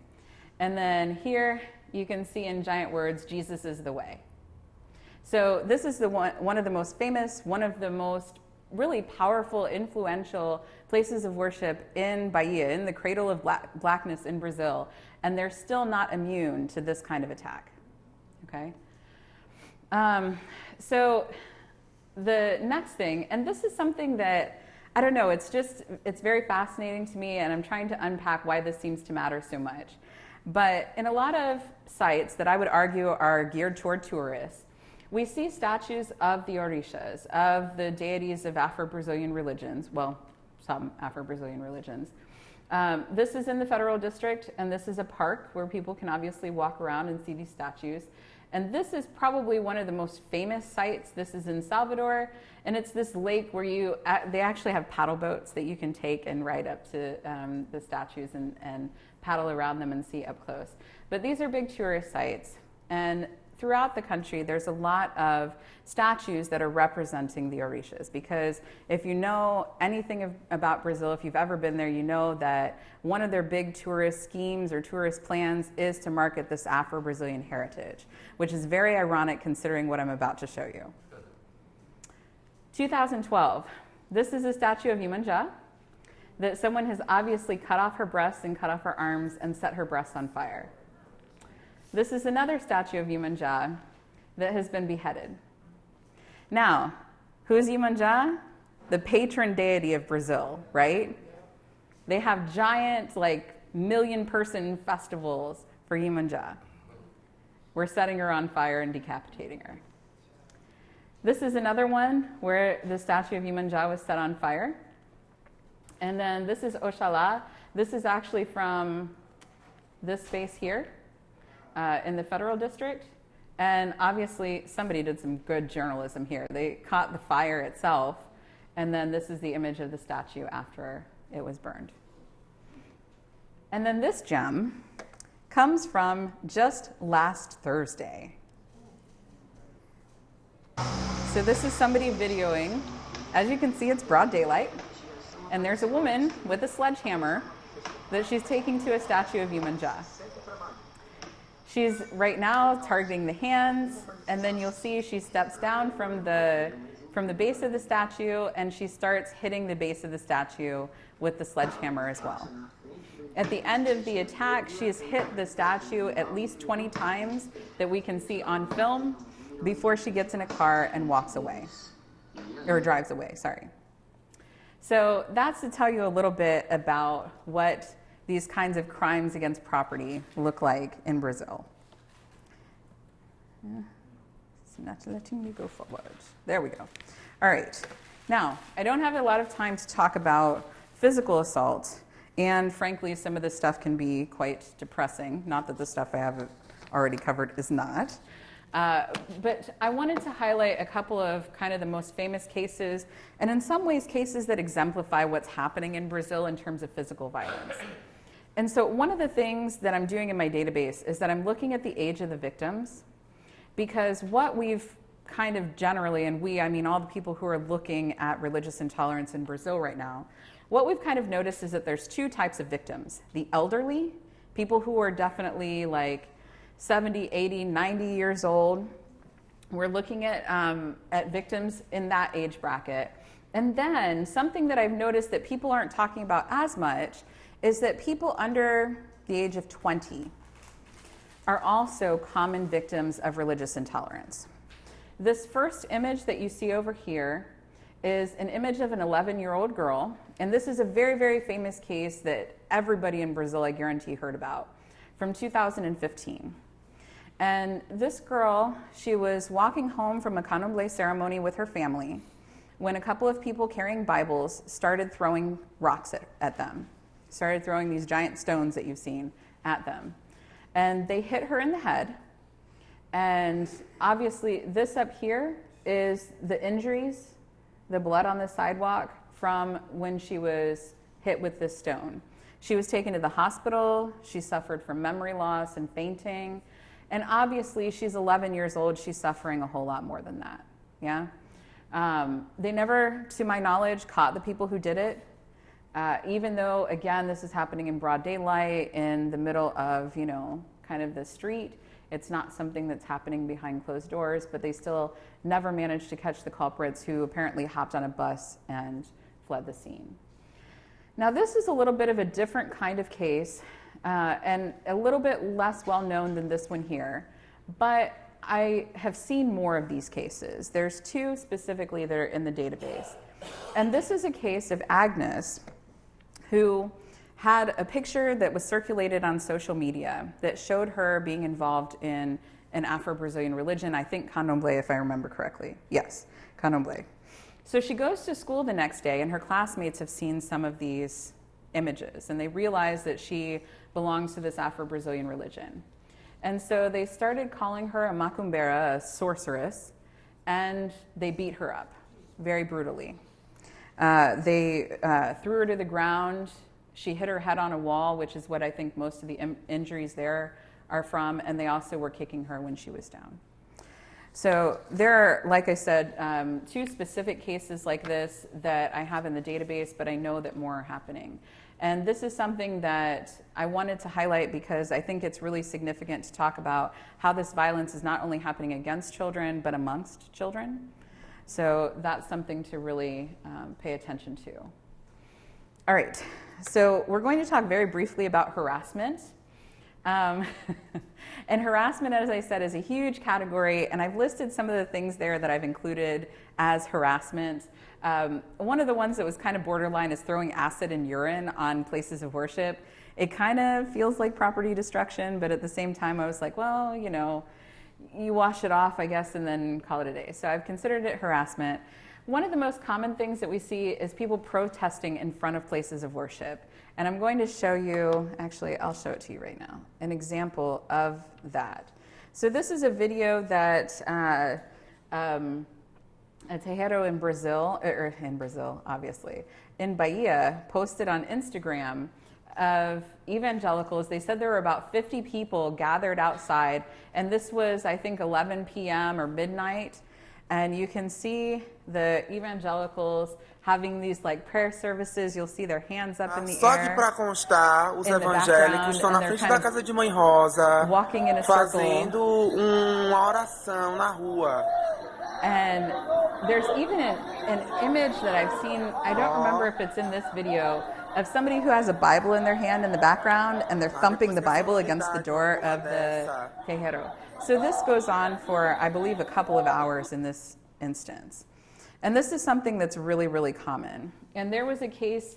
And then here you can see in giant words, Jesus is the way. So this is one of the most famous, one of the most really powerful, influential places of worship in Bahia, in the cradle of blackness in Brazil. And they're still not immune to this kind of attack. Okay? So the next thing, and this is something that, I don't know, it's very fascinating to me, and I'm trying to unpack why this seems to matter so much. But in a lot of sites that I would argue are geared toward tourists, we see statues of the Orishas, of the deities of Afro-Brazilian religions, well, some Afro-Brazilian religions. This is in the Federal District, and this is a park where people can obviously walk around and see these statues. And this is probably one of the most famous sites. This is in Salvador, and it's this lake where they actually have paddle boats that you can take and ride up to the statues and paddle around them and see up close. But these are big tourist sites, and throughout the country, there's a lot of statues that are representing the Orishas, because if you know anything about Brazil, if you've ever been there, you know that one of their big tourist schemes or tourist plans is to market this Afro-Brazilian heritage, which is very ironic considering what I'm about to show you. 2012. This is a statue of Yemanja that someone has obviously cut off her breasts and cut off her arms and set her breasts on fire. This is another statue of Yemanja that has been beheaded. Now, who is Yemanja? The patron deity of Brazil, right? They have giant, like, million-person festivals for Yemanja. We're setting her on fire and decapitating her. This is another one where the statue of Yemanja was set on fire. And then this is Oxalá. This is actually from this space here in the Federal District. And obviously, somebody did some good journalism here. They caught the fire itself, and then this is the image of the statue after it was burned. And then this gem comes from just last Thursday. So this is somebody videoing. As you can see, it's broad daylight, and there's a woman with a sledgehammer that she's taking to a statue of Yemanja. She's right now targeting the hands, and then you'll see she steps down from the base of the statue, and she starts hitting the base of the statue with the sledgehammer as well. At the end of the attack, she's hit the statue at least 20 times that we can see on film before she gets in a car and walks away, or drives away, sorry. So that's to tell you a little bit about what these kinds of crimes against property look like in Brazil. It's not letting me go forward. There we go. All right. Now, I don't have a lot of time to talk about physical assault, and frankly, some of this stuff can be quite depressing. Not that the stuff I have already covered is not. But I wanted to highlight a couple of kind of the most famous cases, and in some ways cases that exemplify what's happening in Brazil in terms of physical violence. And so one of the things that I'm doing in my database is that I'm looking at the age of the victims, because what we've kind of generally, and we, I mean all the people who are looking at religious intolerance in Brazil right now, what we've kind of noticed is that there's two types of victims. The elderly, people who are definitely like 70, 80, 90 years old. We're looking at victims in that age bracket. And then something that I've noticed that people aren't talking about as much is that people under the age of 20 are also common victims of religious intolerance. This first image that you see over here is an image of an 11-year-old girl. And this is a very, very famous case that everybody in Brazil, I guarantee, heard about, from 2015. And this girl, she was walking home from a candomblé ceremony with her family when a couple of people carrying Bibles started throwing rocks at them, started throwing these giant stones that you've seen at them. And they hit her in the head. And obviously, this up here is the injuries, the blood on the sidewalk from when she was hit with this stone. She was taken to the hospital. She suffered from memory loss and fainting. And obviously, she's 11 years old. She's suffering a whole lot more than that. Yeah. They never, to my knowledge, caught the people who did it. Even though, again, this is happening in broad daylight in the middle of, kind of the street. It's not something that's happening behind closed doors, but they still never managed to catch the culprits who apparently hopped on a bus and fled the scene. Now, this is a little bit of a different kind of case and a little bit less well known than this one here, but I have seen more of these cases. There's two specifically that are in the database. And this is a case of Agnes, who had a picture that was circulated on social media that showed her being involved in an Afro-Brazilian religion, I think candomblé, if I remember correctly. Yes, candomblé. So she goes to school the next day, and her classmates have seen some of these images, and they realize that she belongs to this Afro-Brazilian religion. And so they started calling her a macumbeira, a sorceress, and they beat her up very brutally. They threw her to the ground. She hit her head on a wall, which is what I think most of the injuries there are from, and they also were kicking her when she was down. So there are, like I said, two specific cases like this that I have in the database, but I know that more are happening. And this is something that I wanted to highlight because I think it's really significant to talk about how this violence is not only happening against children, but amongst children. So that's something to really pay attention to. All right, so we're going to talk very briefly about harassment. And harassment, as I said, is a huge category, and I've listed some of the things there that I've included as harassment. One of the ones that was kind of borderline is throwing acid and urine on places of worship. It kind of feels like property destruction, but at the same time I was like, well, you know, you wash it off, I guess, and then call it a day. So I've considered it harassment. One of the most common things that we see is people protesting in front of places of worship. And I'm going to show you, actually, I'll show it to you right now, an example of that. So this is a video that a Tejero in Brazil, obviously, in Bahia, posted on Instagram of evangelicals. They said there were about 50 people gathered outside, and this was, I think, 11 p.m. or midnight. And you can see the evangelicals having these like prayer services. You'll see their hands up in the Só que air. para constar, os in the evangélicos estão background, na and they're frente kind da of casa de Mãe Rosa, walking in a circle. fazendo uma oração na rua. And there's even an image that I've seen, I don't remember if it's in this video, of somebody who has a Bible in their hand in the background, and they're thumping the Bible against the door of the Tejero. So this goes on for, I believe, a couple of hours in this instance. And this is something that's really, really common. And there was a case,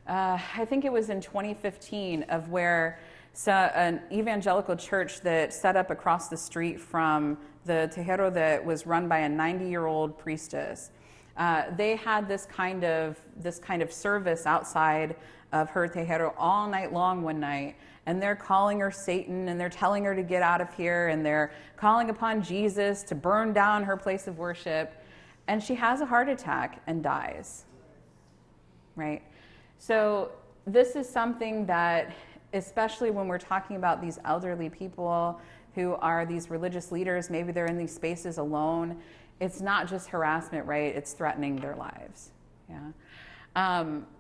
I think it was in 2015, of where an evangelical church that set up across the street from the Tejero that was run by a 90-year-old priestess. They had this kind of service outside of her Tejero all night long one night, and they're calling her Satan, and they're telling her to get out of here, and they're calling upon Jesus to burn down her place of worship, and she has a heart attack and dies, right? So this is something that, especially when we're talking about these elderly people who are these religious leaders, maybe they're in these spaces alone, it's not just harassment, right? It's threatening their lives, yeah?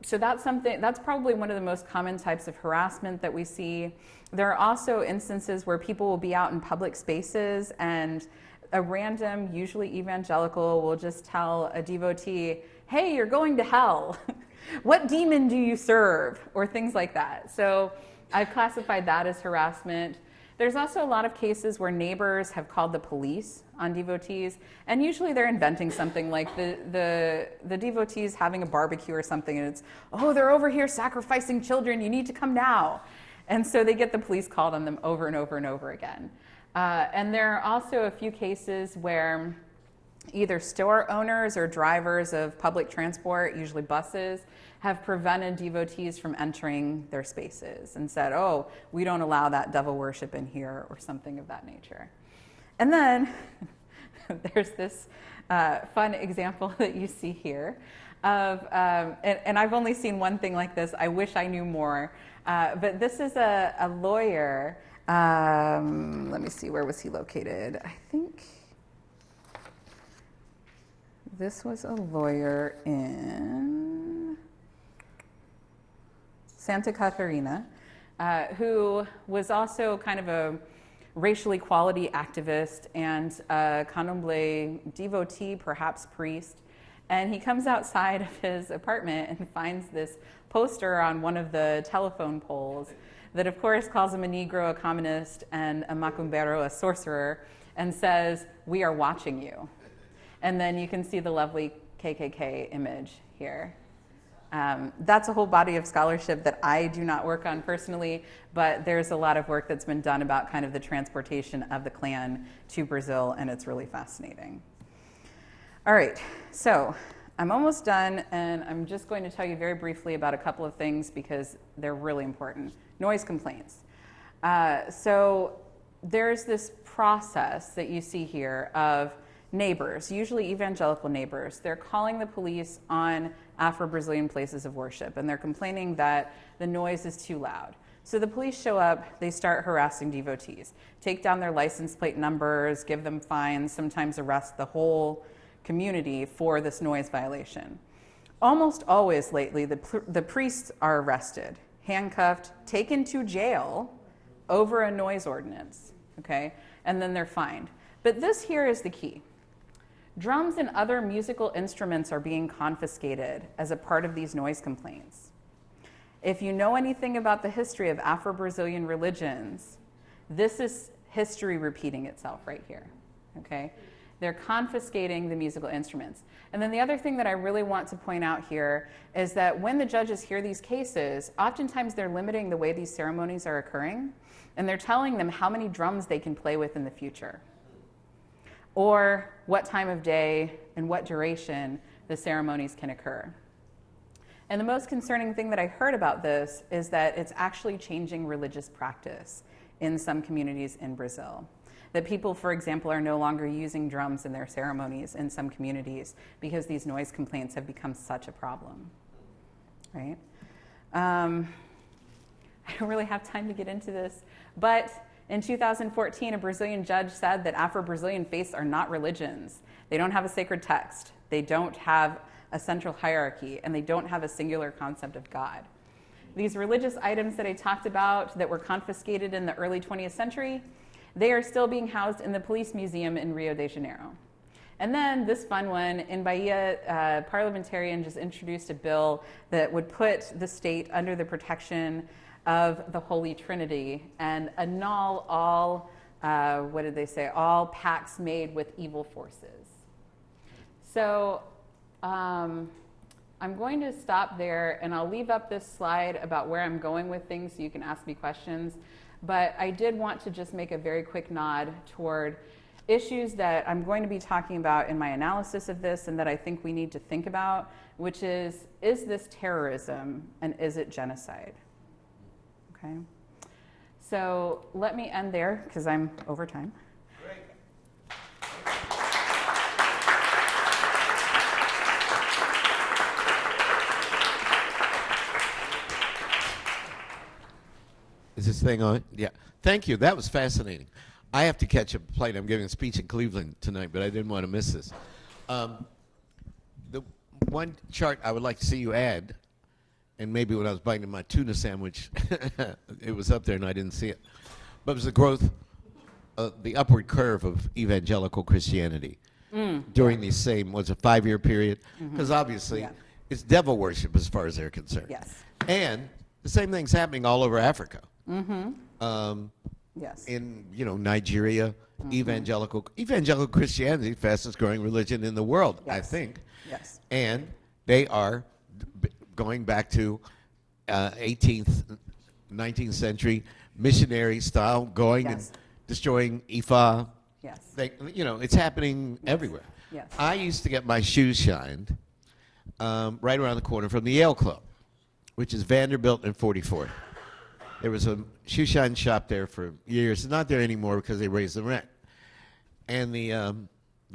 So that's probably one of the most common types of harassment that we see. There are also instances where people will be out in public spaces and a random, usually evangelical, will just tell a devotee, hey, you're going to hell. What demon do you serve? Or things like that. So I've classified that as harassment. There's also a lot of cases where neighbors have called the police on devotees, and usually they're inventing something like the devotees having a barbecue or something, and it's, oh, they're over here sacrificing children, you need to come now. And so they get the police called on them over and over and over again. And there are also a few cases where either store owners or drivers of public transport, usually buses, have prevented devotees from entering their spaces and said, oh, we don't allow that devil worship in here, or something of that nature. And then there's this fun example that you see here of, and I've only seen one thing like this, I wish I knew more, but this is a lawyer, let me see, where was he located? I think this was a lawyer in Santa Catarina, who was also kind of a racial equality activist and a candomblé devotee, perhaps priest. And he comes outside of his apartment and finds this poster on one of the telephone poles that, of course, calls him a Negro, a communist, and a macumbero, a sorcerer, and says, we are watching you. And then you can see the lovely KKK image here. That's a whole body of scholarship that I do not work on personally, but there's a lot of work that's been done about kind of the transportation of the Klan to Brazil, and it's really fascinating. All right, so I'm almost done, and I'm just going to tell you very briefly about a couple of things because they're really important. Noise complaints. So there's this process that you see here of neighbors, usually evangelical neighbors. They're calling the police on Afro-Brazilian places of worship, and they're complaining that the noise is too loud. So the police show up, they start harassing devotees, take down their license plate numbers, give them fines, sometimes arrest the whole community for this noise violation. Almost always lately, the priests are arrested, handcuffed, taken to jail over a noise ordinance, okay? And then they're fined. But this here is the key. drums and other musical instruments are being confiscated as a part of these noise complaints. If you know anything about the history of Afro-Brazilian religions, this is history repeating itself right here, okay? They're confiscating the musical instruments. And then the other thing that I really want to point out here is that when the judges hear these cases, oftentimes they're limiting the way these ceremonies are occurring, and they're telling them how many drums they can play with in the future, or what time of day and what duration the ceremonies can occur. And the most concerning thing that I heard about this is that it's actually changing religious practice in some communities in Brazil. That people, for example, are no longer using drums in their ceremonies in some communities because these noise complaints have become such a problem, right? I don't really have time to get into this, but in 2014, a Brazilian judge said that Afro-Brazilian faiths are not religions. They don't have a sacred text. They don't have a central hierarchy, and they don't have a singular concept of God. These religious items that I talked about that were confiscated in the early 20th century, they are still being housed in the police museum in Rio de Janeiro. And then this fun one, in Bahia, a parliamentarian just introduced a bill that would put the state under the protection of the Holy Trinity and annul all, what did they say, all pacts made with evil forces. So I'm going to stop there, and I'll leave up this slide about where I'm going with things so you can ask me questions. But I did want to just make a very quick nod toward issues that I'm going to be talking about in my analysis of this and that I think we need to think about, which is this terrorism and is it genocide? Okay. So let me end there because I'm over time. Great. Is this thing on? Yeah. Thank you. That was fascinating. I have to catch a plane. I'm giving a speech in Cleveland tonight, but I didn't want to miss this. The one chart I would like to see you add, and maybe when I was biting my tuna sandwich, it was up there and I didn't see it, but it was the growth, the upward curve of evangelical Christianity during these same, was it 5-year period? Because obviously it's devil worship as far as they're concerned. Yes. And the same thing's happening all over Africa. Yes. In Nigeria, evangelical Christianity, fastest growing religion in the world, I think. Yes. And they are going back to 18th, 19th century missionary style, going and destroying Ifa. Yes. It's happening everywhere. Yes. I used to get my shoes shined right around the corner from the Yale Club, which is Vanderbilt and 44th. There was a shoe shine shop there for years. It's not there anymore because they raised the rent. And the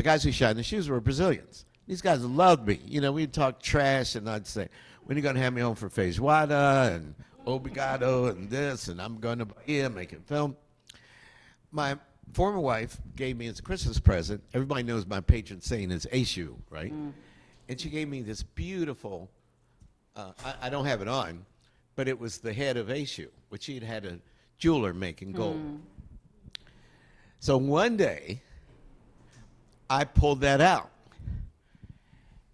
guys who shined the shoes were Brazilians. These guys loved me. We'd talk trash, and I'd say, when are you going to have me home for feijoada and obrigado and this, and I'm going to Bahia making film. My former wife gave me as a Christmas present, everybody knows my patron saint is Eshu, right? And she gave me this beautiful, I don't have it on, but it was the head of Eshu, which she had a jeweler make in gold. So one day, I pulled that out.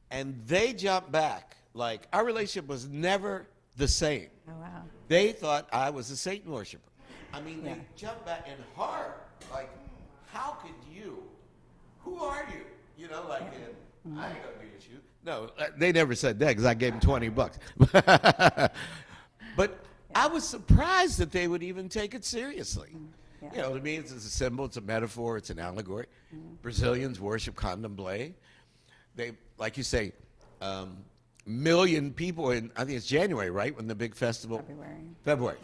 And they jumped back. Like, our relationship was never the same. Oh, wow. They thought I was a Satan worshiper. I mean, they jumped back in horror. Like, how could you? Who are you? I ain't gonna do your shoe. No, they never said that because I gave them $20. But I was surprised that they would even take it seriously. To me, it's a symbol, it's a metaphor, it's an allegory. Brazilians worship candomblé. They, like you say, million people in, I think it's January, right? When the big festival. February.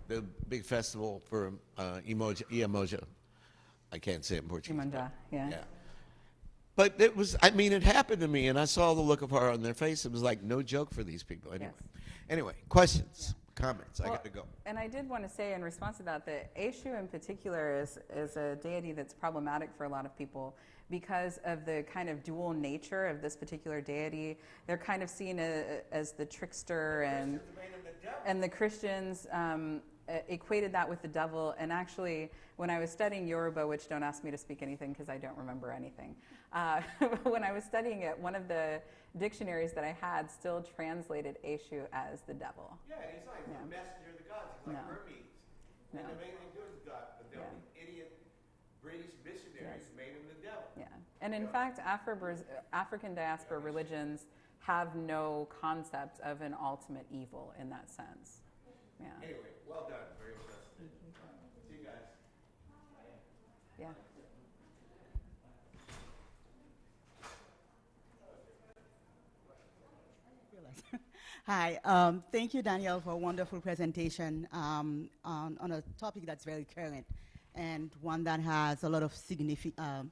The big festival for Iemoja. I can't say it in Portuguese. Iemoja, yeah. But it happened to me, and I saw the look of horror on their face. It was like no joke for these people. Anyway, questions, comments. I got to go. And I did want to say in response to that Eshu in particular is a deity that's problematic for a lot of people because of the kind of dual nature of this particular deity. They're kind of seen as the trickster and the Christians. equated that with the devil. And actually, when I was studying Yoruba, which don't ask me to speak anything because I don't remember anything, when I was studying it, one of the dictionaries that I had still translated Eshu as the devil. Yeah, he's like Yeah. the messenger of the gods. He's like No. Hermes. No. And the main thing to do is God. But then Yeah. idiot British missionaries Yes. made him the devil. Yeah. And in fact, African diaspora religions have no concept of an ultimate evil in that sense. Yeah. Anyway, well done. Very impressive. See you guys. Yeah. Hi, thank you, Danielle, for a wonderful presentation on a topic that's very current and one that has a lot of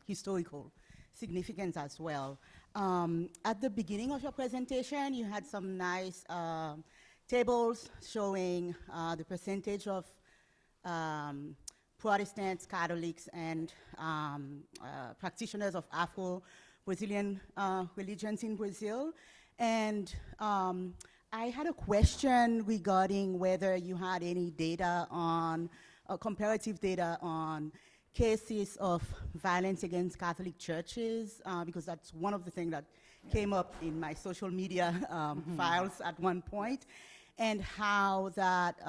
historical significance as well. At the beginning of your presentation, you had some nice tables showing the percentage of Protestants, Catholics, and practitioners of Afro-Brazilian religions in Brazil. And I had a question regarding whether you had any data on, comparative data on cases of violence against Catholic churches, because that's one of the things that came up in my social media files at one point, and how that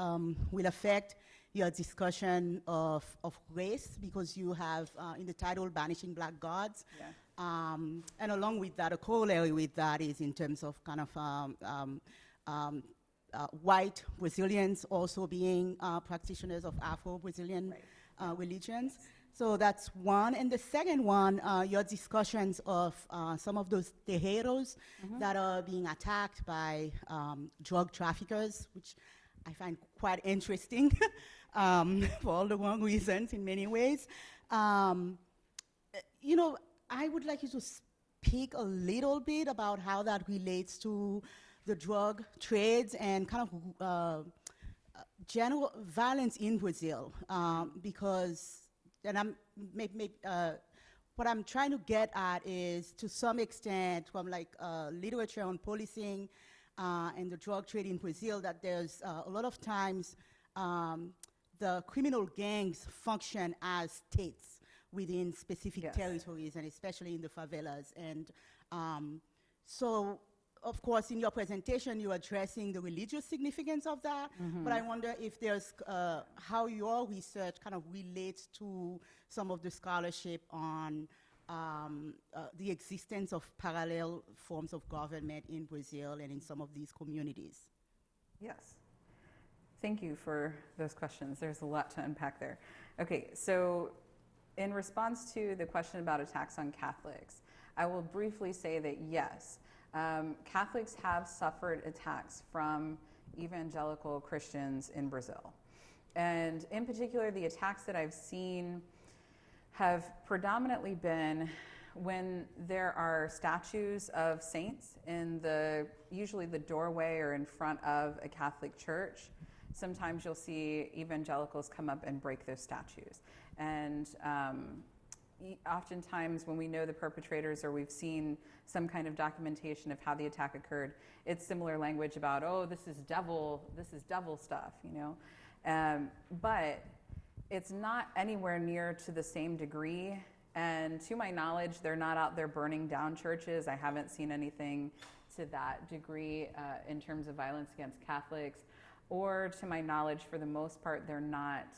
will affect your discussion of race, because you have in the title Banishing Black Gods. Yeah. And along with that, a corollary with that is in terms of kind of white Brazilians also being practitioners of Afro-Brazilian religions. So that's one. And the second one, your discussions of some of those terreiros that are being attacked by drug traffickers, which I find quite interesting for all the wrong reasons in many ways. You know, I would like you to speak a little bit about how that relates to the drug trades and kind of general violence in Brazil, because, and what I'm trying to get at is, to some extent, from like literature on policing and the drug trade in Brazil, that there's a lot of times the criminal gangs function as states within specific territories, and especially in the favelas. And so, of course, in your presentation, you're addressing the religious significance of that, but I wonder if there's, how your research kind of relates to some of the scholarship on the existence of parallel forms of government in Brazil and in some of these communities. Yes. Thank you for those questions. There's a lot to unpack there. Okay, so in response to the question about attacks on Catholics, I will briefly say that yes, Catholics have suffered attacks from evangelical Christians in Brazil. And in particular, the attacks that I've seen have predominantly been when there are statues of saints in usually the doorway or in front of a Catholic church. Sometimes you'll see evangelicals come up and break those statues. And oftentimes when we know the perpetrators or we've seen some kind of documentation of how the attack occurred, it's similar language about, oh, this is devil stuff, you know. But it's not anywhere near to the same degree. And to my knowledge, they're not out there burning down churches. I haven't seen anything to that degree in terms of violence against Catholics. Or to my knowledge, for the most part, they're not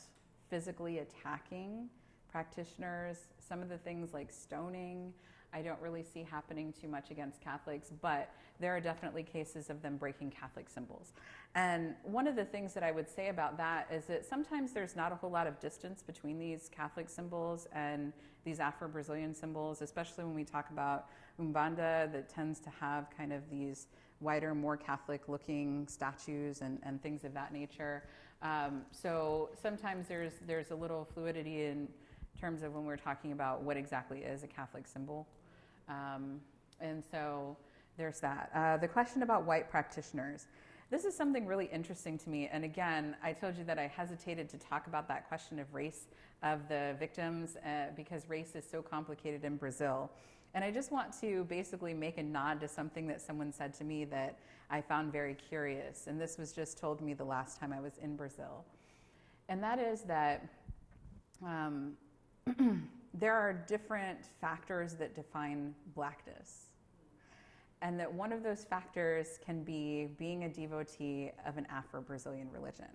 physically attacking practitioners. Some of the things like stoning, I don't really see happening too much against Catholics, but there are definitely cases of them breaking Catholic symbols. And one of the things that I would say about that is that sometimes there's not a whole lot of distance between these Catholic symbols and these Afro-Brazilian symbols, especially when we talk about Umbanda, that tends to have kind of these wider, more Catholic-looking statues and things of that nature. So sometimes there's a little fluidity in terms of when we're talking about what exactly is a Catholic symbol. And so there's that. The question about white practitioners. This is something really interesting to me. And again, I told you that I hesitated to talk about that question of race of the victims because race is so complicated in Brazil. And I just want to basically make a nod to something that someone said to me that I found very curious. And this was just told me the last time I was in Brazil. And that is that there are different factors that define blackness. And that one of those factors can be being a devotee of an Afro-Brazilian religion.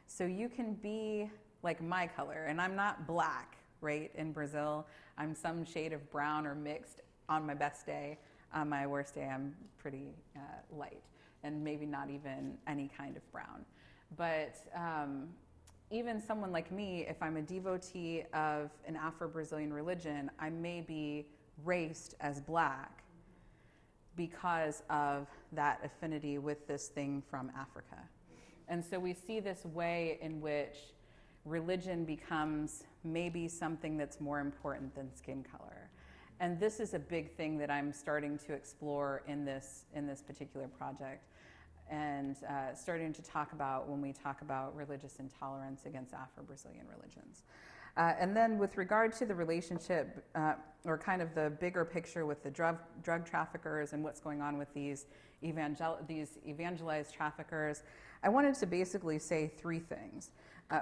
So you can be like my color, and I'm not black, right, in Brazil. I'm some shade of brown or mixed on my best day. On my worst day, I'm pretty light, and maybe not even any kind of brown. But even someone like me, if I'm a devotee of an Afro-Brazilian religion, I may be raced as black because of that affinity with this thing from Africa. And so we see this way in which religion becomes maybe something that's more important than skin color. And this is a big thing that I'm starting to explore in this particular project, and starting to talk about when we talk about religious intolerance against Afro-Brazilian religions. And then with regard to the relationship, or kind of the bigger picture with the drug traffickers and what's going on with these evangelized traffickers, I wanted to basically say three things.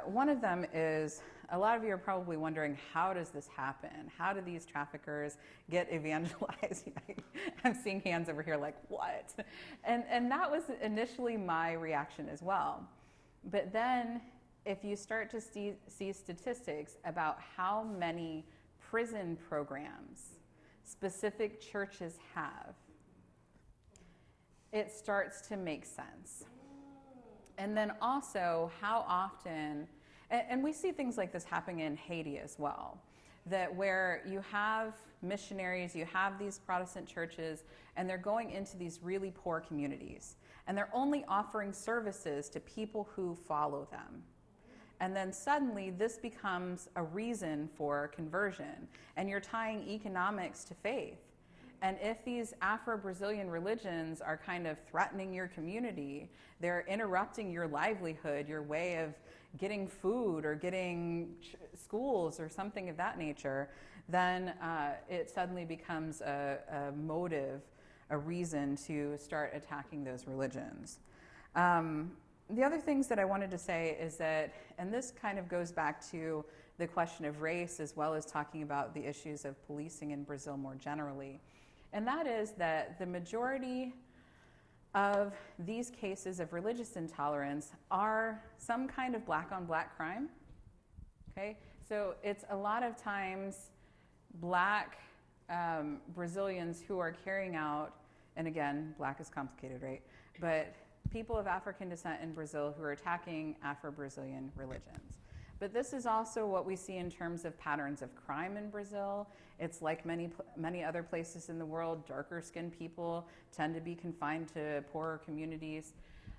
One of them is, a lot of you are probably wondering, how does this happen? How do these traffickers get evangelized? I'm seeing hands over here like, what? And that was initially my reaction as well. But then if you start to see statistics about how many prison programs specific churches have, it starts to make sense. And then also how often, and we see things like this happening in Haiti as well, that where you have missionaries, you have these Protestant churches, and they're going into these really poor communities, and they're only offering services to people who follow them. And then suddenly this becomes a reason for conversion, and you're tying economics to faith. And if these Afro-Brazilian religions are kind of threatening your community, they're interrupting your livelihood, your way of getting food or getting schools or something of that nature, then it suddenly becomes a motive, a reason to start attacking those religions. The other things that I wanted to say is that, and this kind of goes back to the question of race as well as talking about the issues of policing in Brazil more generally, and that is that the majority of these cases of religious intolerance are some kind of black-on-black crime. Okay, so it's a lot of times black Brazilians who are carrying out, and again, black is complicated, right? But people of African descent in Brazil who are attacking Afro-Brazilian religions. But this is also what we see in terms of patterns of crime in Brazil. It's like many other places in the world, darker skinned people tend to be confined to poorer communities,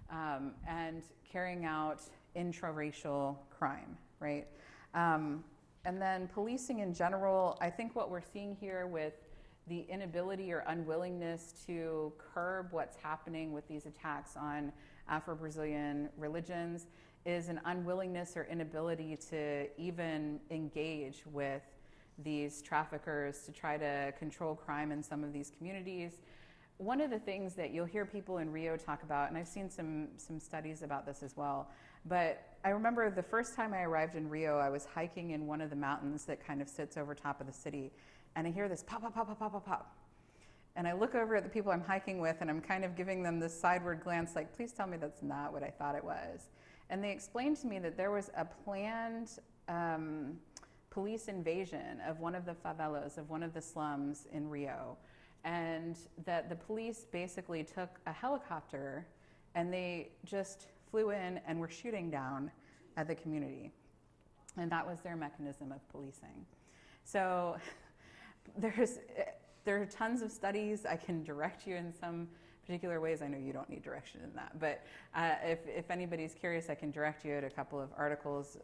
and carrying out intraracial crime, right? And then policing in general, I think what we're seeing here with the inability or unwillingness to curb what's happening with these attacks on Afro-Brazilian religions is an unwillingness or inability to even engage with these traffickers to try to control crime in some of these communities. One of the things that you'll hear people in Rio talk about, and I've seen some studies about this as well, but I remember the first time I arrived in Rio, I was hiking in one of the mountains that kind of sits over top of the city, and I hear this pop, pop, pop, pop, pop, pop, pop. And I look over at the people I'm hiking with, and I'm kind of giving them this sideward glance like, please tell me that's not what I thought it was. And they explained to me that there was a planned police invasion of one of the favelas, of one of the slums in Rio, and that the police basically took a helicopter and they just flew in and were shooting down at the community. And that was their mechanism of policing. So there are tons of studies. I can direct you in some particular ways. I know you don't need direction in that, but if anybody's curious, I can direct you at a couple of articles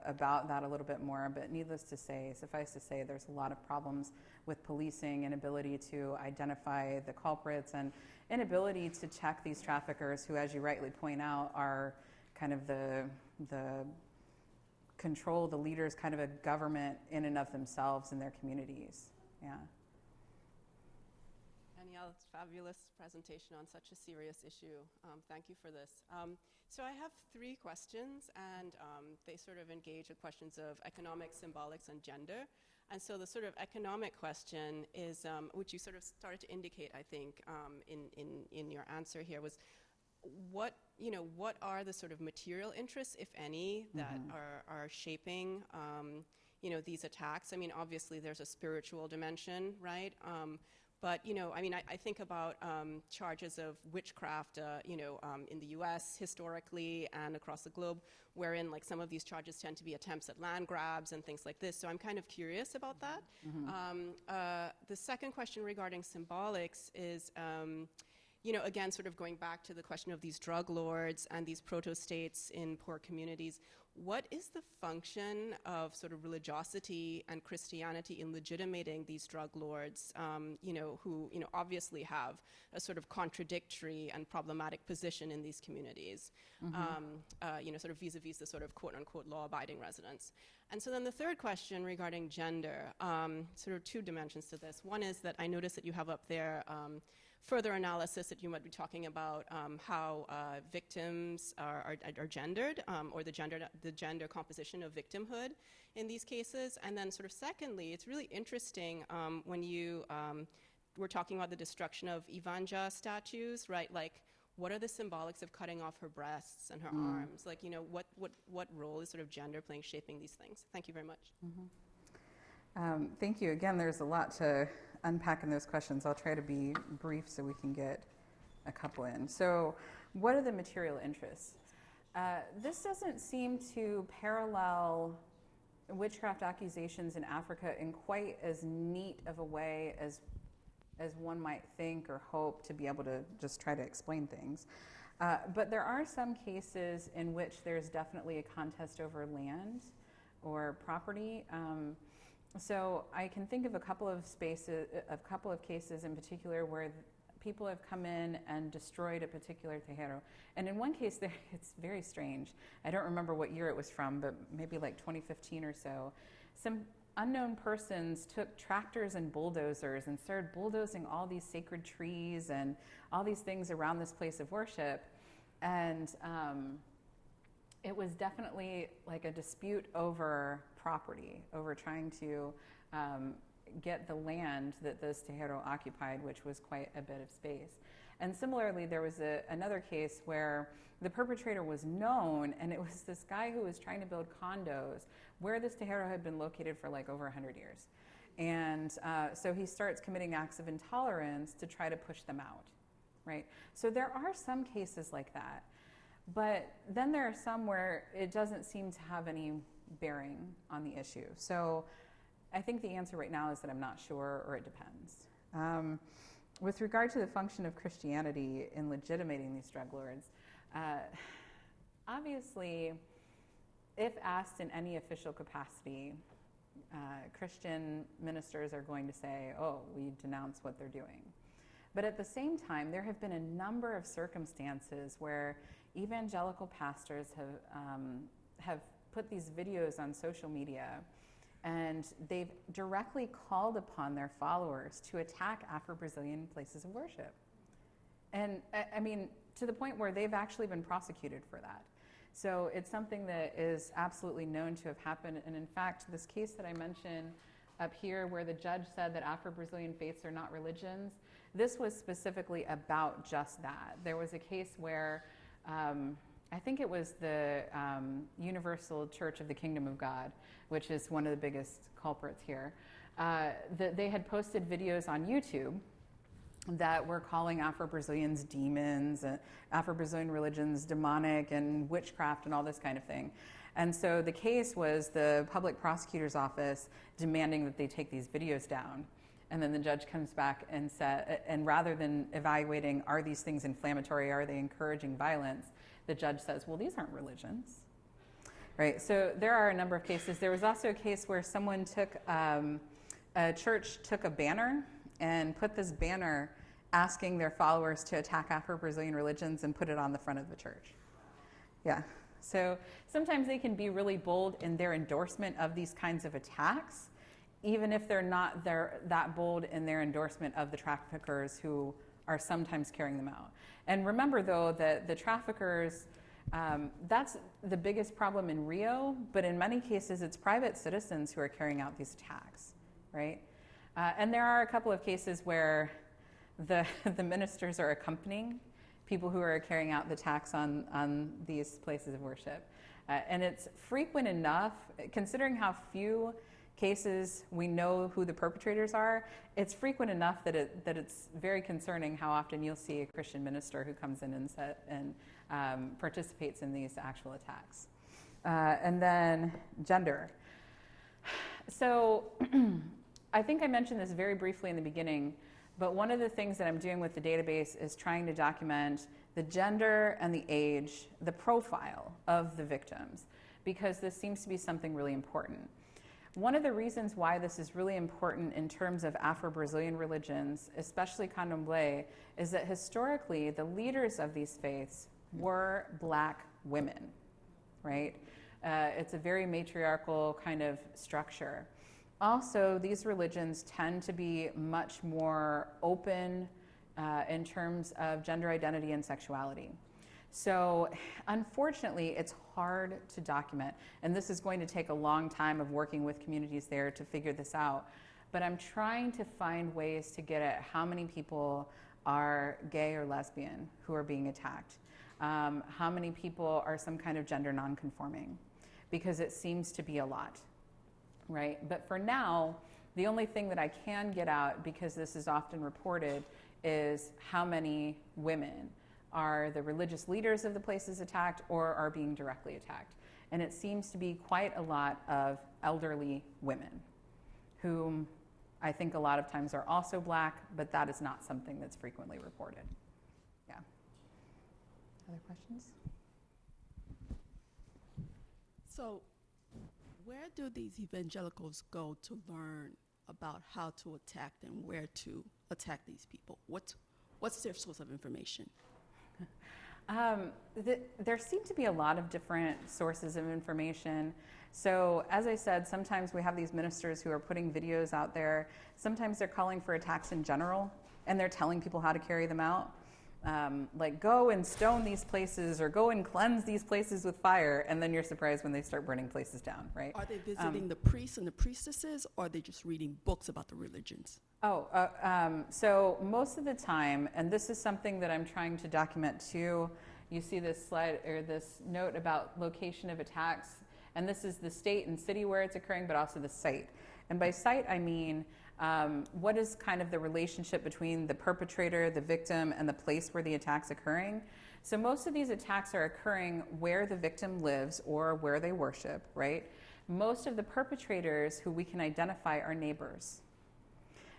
about that a little bit more. But needless to say, suffice to say, there's a lot of problems with policing, inability to identify the culprits, and inability to check these traffickers who, as you rightly point out, are kind of the control, the leaders, kind of a government in and of themselves in their communities. Yeah. Danielle, it's fabulous presentation on such a serious issue. Thank you for this. So I have 3 questions, and they sort of engage with questions of economic, symbolics, and gender. And so the sort of economic question is, which you sort of started to indicate, I think, in your answer here, was what are the sort of material interests, if any, that are shaping these attacks? I mean, obviously there's a spiritual dimension, right? But, I think about charges of witchcraft, in the US historically and across the globe, wherein like some of these charges tend to be attempts at land grabs and things like this. So I'm kind of curious about that. The second question regarding symbolics is, again, sort of going back to the question of these drug lords and these proto-states in poor communities, what is the function of sort of religiosity and Christianity in legitimating these drug lords, who, obviously have a sort of contradictory and problematic position in these communities, sort of vis-a-vis the sort of quote-unquote law-abiding residents? And so then the third question regarding gender, sort of 2 dimensions to this. One is that I noticed that you have up there further analysis that you might be talking about how victims are gendered, or the gender composition of victimhood in these cases. And then sort of secondly, it's really interesting when you were talking about the destruction of Evangelized statues, right? Like, what are the symbolics of cutting off her breasts and her arms? Like, what role is sort of gender playing, shaping these things? Thank you very much. Thank you. Again, there's a lot to unpack in those questions. I'll try to be brief so we can get a couple in. So what are the material interests? This doesn't seem to parallel witchcraft accusations in Africa in quite as neat of a way as one might think or hope to be able to just try to explain things. But there are some cases in which there's definitely a contest over land or property. So I can think of a couple of cases in particular where people have come in and destroyed a particular tejero. And in one case, it's very strange. I don't remember what year it was from, but maybe like 2015 or so. Some unknown persons took tractors and bulldozers and started bulldozing all these sacred trees and all these things around this place of worship. And it was definitely like a dispute over property, over trying to get the land that this tejero occupied, which was quite a bit of space. And similarly, there was another case where the perpetrator was known, and it was this guy who was trying to build condos where this tejero had been located for like over 100 years. And so he starts committing acts of intolerance to try to push them out, right? So there are some cases like that. But then there are some where it doesn't seem to have any bearing on the issue. So I think the answer right now is that I'm not sure, or it depends. With regard to the function of Christianity in legitimating these drug lords, obviously, if asked in any official capacity, Christian ministers are going to say, oh, we denounce what they're doing. But at the same time, there have been a number of circumstances where evangelical pastors have put these videos on social media, and they've directly called upon their followers to attack Afro-Brazilian places of worship. And I mean, to the point where they've actually been prosecuted for that. So it's something that is absolutely known to have happened. And in fact, this case that I mentioned up here where the judge said that Afro-Brazilian faiths are not religions, this was specifically about just that. There was a case where I think it was the Universal Church of the Kingdom of God, which is one of the biggest culprits here. They had posted videos on YouTube that were calling Afro-Brazilians demons, Afro-Brazilian religions demonic, and witchcraft and all this kind of thing. And so the case was the public prosecutor's office demanding that they take these videos down. And then the judge comes back and said, and rather than evaluating, are these things inflammatory, are they encouraging violence, the judge says, well, these aren't religions, right? So there are a number of cases. There was also a case where someone took, a church took a banner and put this banner asking their followers to attack Afro-Brazilian religions and put it on the front of the church. Yeah. So sometimes they can be really bold in their endorsement of these kinds of attacks, even if they're not that bold in their endorsement of the traffickers who are sometimes carrying them out. And remember, though, that the traffickers, that's the biggest problem in Rio, but in many cases it's private citizens who are carrying out these attacks, right? And there are a couple of cases where the ministers are accompanying people who are carrying out the attacks on these places of worship. And it's frequent enough, considering how few cases we know who the perpetrators are, it's frequent enough that it's very concerning how often you'll see a Christian minister who comes in and participates in these actual attacks. And then gender. So I think I mentioned this very briefly in the beginning, but one of the things that I'm doing with the database is trying to document the gender and the age, the profile of the victims, because this seems to be something really important. One of the reasons why this is really important in terms of Afro-Brazilian religions, especially Candomblé, is that historically the leaders of these faiths were Black women, right? It's a very matriarchal kind of structure. Also, these religions tend to be much more open in terms of gender identity and sexuality. So unfortunately, it's hard to document, and this is going to take a long time of working with communities there to figure this out. But I'm trying to find ways to get at how many people are gay or lesbian who are being attacked. How many people are some kind of gender nonconforming, because it seems to be a lot, right? But for now, the only thing that I can get out, because this is often reported, is how many women are the religious leaders of the places attacked or are being directly attacked. And it seems to be quite a lot of elderly women, whom I think a lot of times are also Black, but that is not something that's frequently reported. Yeah. Other questions? So where do these evangelicals go to learn about how to attack them, where to attack these people? What's their source of information? There seem to be a lot of different sources of information. So as I said, sometimes we have these ministers who are putting videos out there. Sometimes they're calling for attacks in general, and they're telling people how to carry them out. Like, go and stone these places, or go and cleanse these places with fire, and then you're surprised when they start burning places down, right? Are they visiting the priests and the priestesses, or are they just reading books about the religions? So most of the time, and this is something that I'm trying to document too, you see this slide or this note about location of attacks, and this is the state and city where it's occurring, but also the site. And by site, I mean, what is kind of the relationship between the perpetrator, the victim, and the place where the attack's occurring? So most of these attacks are occurring where the victim lives or where they worship, right? Most of the perpetrators who we can identify are neighbors.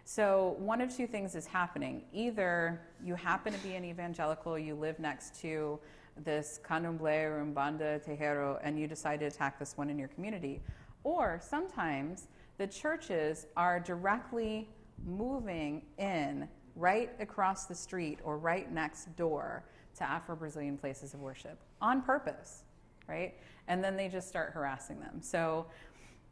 So one of two things is happening. Either you happen to be an evangelical, you live next to this candomblé or umbanda tejero, and you decide to attack this one in your community. Or sometimes the churches are directly moving in right across the street or right next door to Afro-Brazilian places of worship on purpose, right? And then they just start harassing them. So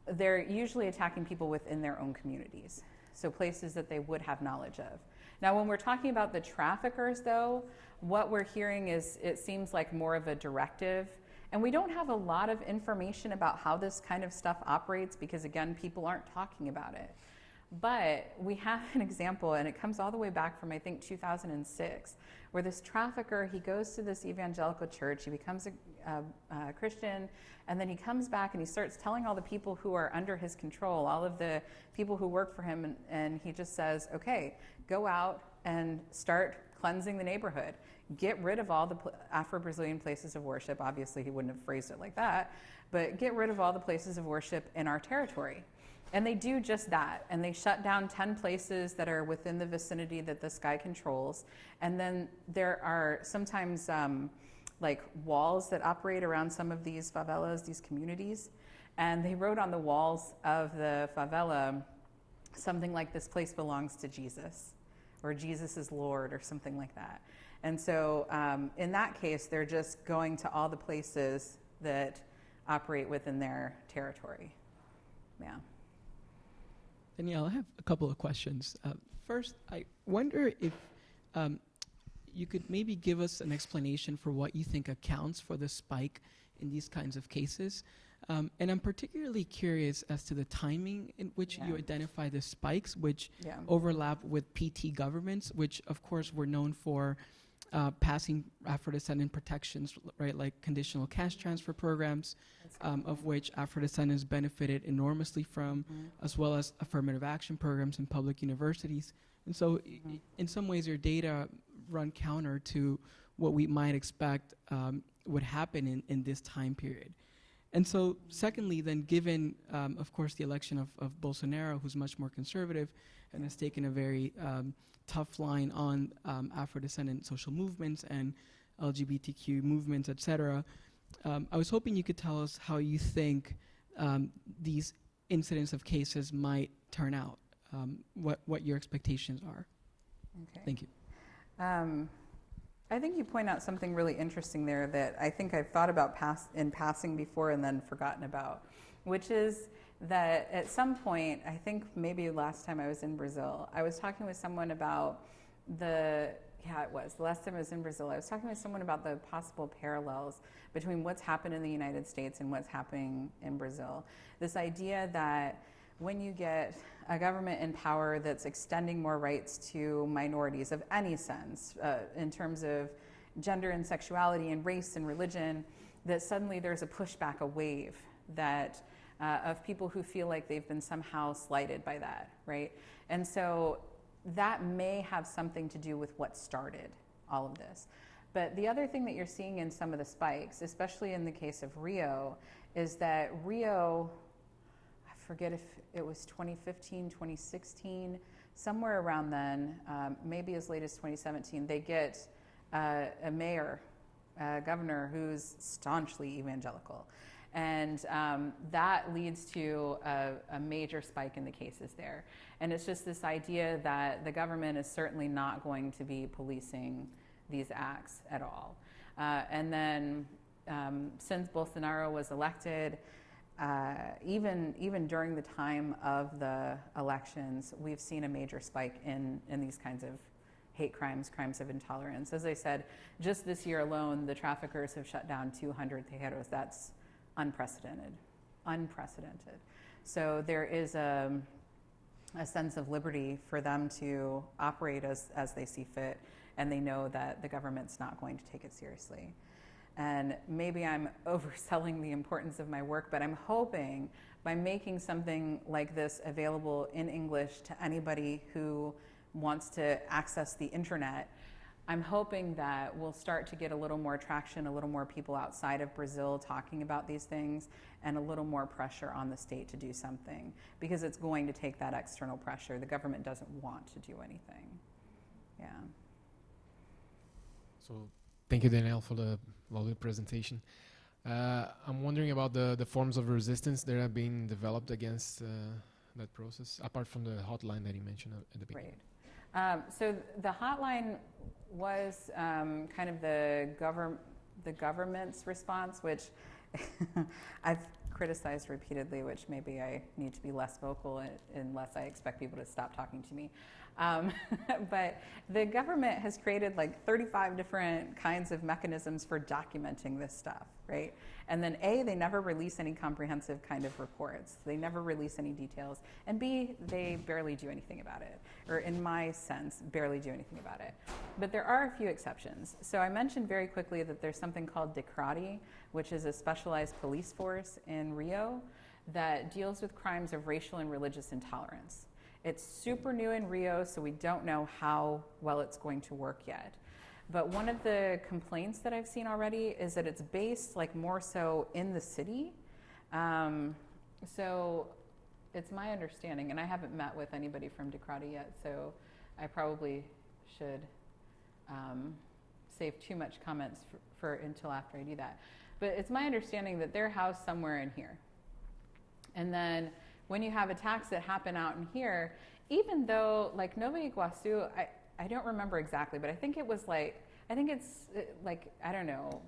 they're usually attacking people within their own communities. So places that they would have knowledge of. Now, when we're talking about the traffickers, though, what we're hearing is it seems like more of a directive. And we don't have a lot of information about how this kind of stuff operates because, again, people aren't talking about it. But we have an example, and it comes all the way back from, I think, 2006, where this trafficker, he goes to this evangelical church, he becomes a Christian, and then he comes back and he starts telling all the people who are under his control, all of the people who work for him, and he just says, okay, go out and start cleansing the neighborhood. Get rid of all the Afro-Brazilian places of worship. Obviously, he wouldn't have phrased it like that, but get rid of all the places of worship in our territory. And they do just that, and they shut down 10 places that are within the vicinity that this guy controls. And then there are sometimes like walls that operate around some of these favelas, these communities. And they wrote on the walls of the favela something like, "This place belongs to Jesus," or "Jesus is Lord," or something like that. And so in that case, they're just going to all the places that operate within their territory. Yeah. Danielle, I have a couple of questions. First, I wonder if you could maybe give us an explanation for what you think accounts for the spike in these kinds of cases. And I'm particularly curious as to the timing in which you identify the spikes, which overlap with PT governments, which of course were known for passing Afro-descendant protections, right, like conditional cash transfer programs, of which Afro-descendants benefited enormously from, as well as affirmative action programs in public universities. And so in some ways your data run counter to what we might expect would happen in this time period. And so secondly, then given, of course, the election of Bolsonaro, who's much more conservative and has taken a very tough line on Afro-descendant social movements and LGBTQ movements, et cetera, I was hoping you could tell us how you think these incidents of cases might turn out, what your expectations are. Okay. Thank you. I think you point out something really interesting there that I think I've thought about in passing before and then forgotten about, which is that at some point, I think maybe last time I was in Brazil, I was talking with someone about the last time I was in Brazil, I was talking with someone about the possible parallels between what's happened in the United States and what's happening in Brazil. This idea that when you get a government in power that's extending more rights to minorities of any sense, in terms of gender and sexuality and race and religion, that suddenly there's a pushback, a wave that of people who feel like they've been somehow slighted by that, right? And so that may have something to do with what started all of this. But the other thing that you're seeing in some of the spikes, especially in the case of Rio, is that Rio, I forget if it was 2015, 2016, somewhere around then, maybe as late as 2017, they get a mayor, a governor who's staunchly evangelical. And that leads to a major spike in the cases there. And it's just this idea that the government is certainly not going to be policing these acts at all. And then since Bolsonaro was elected, even during the time of the elections, we've seen a major spike in these kinds of hate crimes, crimes of intolerance. As I said, just this year alone, the traffickers have shut down 200 tejeros. That's unprecedented. So there is a sense of liberty for them to operate as they see fit, and they know that the government's not going to take it seriously. And maybe I'm overselling the importance of my work, but I'm hoping by making something like this available in English to anybody who wants to access the internet, I'm hoping that we'll start to get a little more traction, a little more people outside of Brazil talking about these things, and a little more pressure on the state to do something, because it's going to take that external pressure. The government doesn't want to do anything. Yeah. So thank you, Danielle, for the lovely presentation. I'm wondering about the forms of resistance that have been developed against that process, apart from the hotline that you mentioned at the beginning. Right. So the hotline was kind of the government's response, which I've criticized repeatedly, which maybe I need to be less vocal unless I expect people to stop talking to me. But the government has created like 35 different kinds of mechanisms for documenting this stuff, right? And then A, they never release any comprehensive kind of reports. They never release any details. And B, they barely do anything about it, or in my sense, barely do anything about it. But there are a few exceptions. So I mentioned very quickly that there's something called DECRADI, which is a specialized police force in Rio that deals with crimes of racial and religious intolerance. It's super new in Rio, so we don't know how well it's going to work yet. But one of the complaints that I've seen already is that it's based like more so in the city. So it's my understanding, and I haven't met with anybody from DECRADI yet, so I probably should save too much comments for until after I do that. But it's my understanding that they're housed somewhere in here. And then when you have attacks that happen out in here, even though like Nova Iguaçu, I don't remember exactly, but I think it's like, I don't know,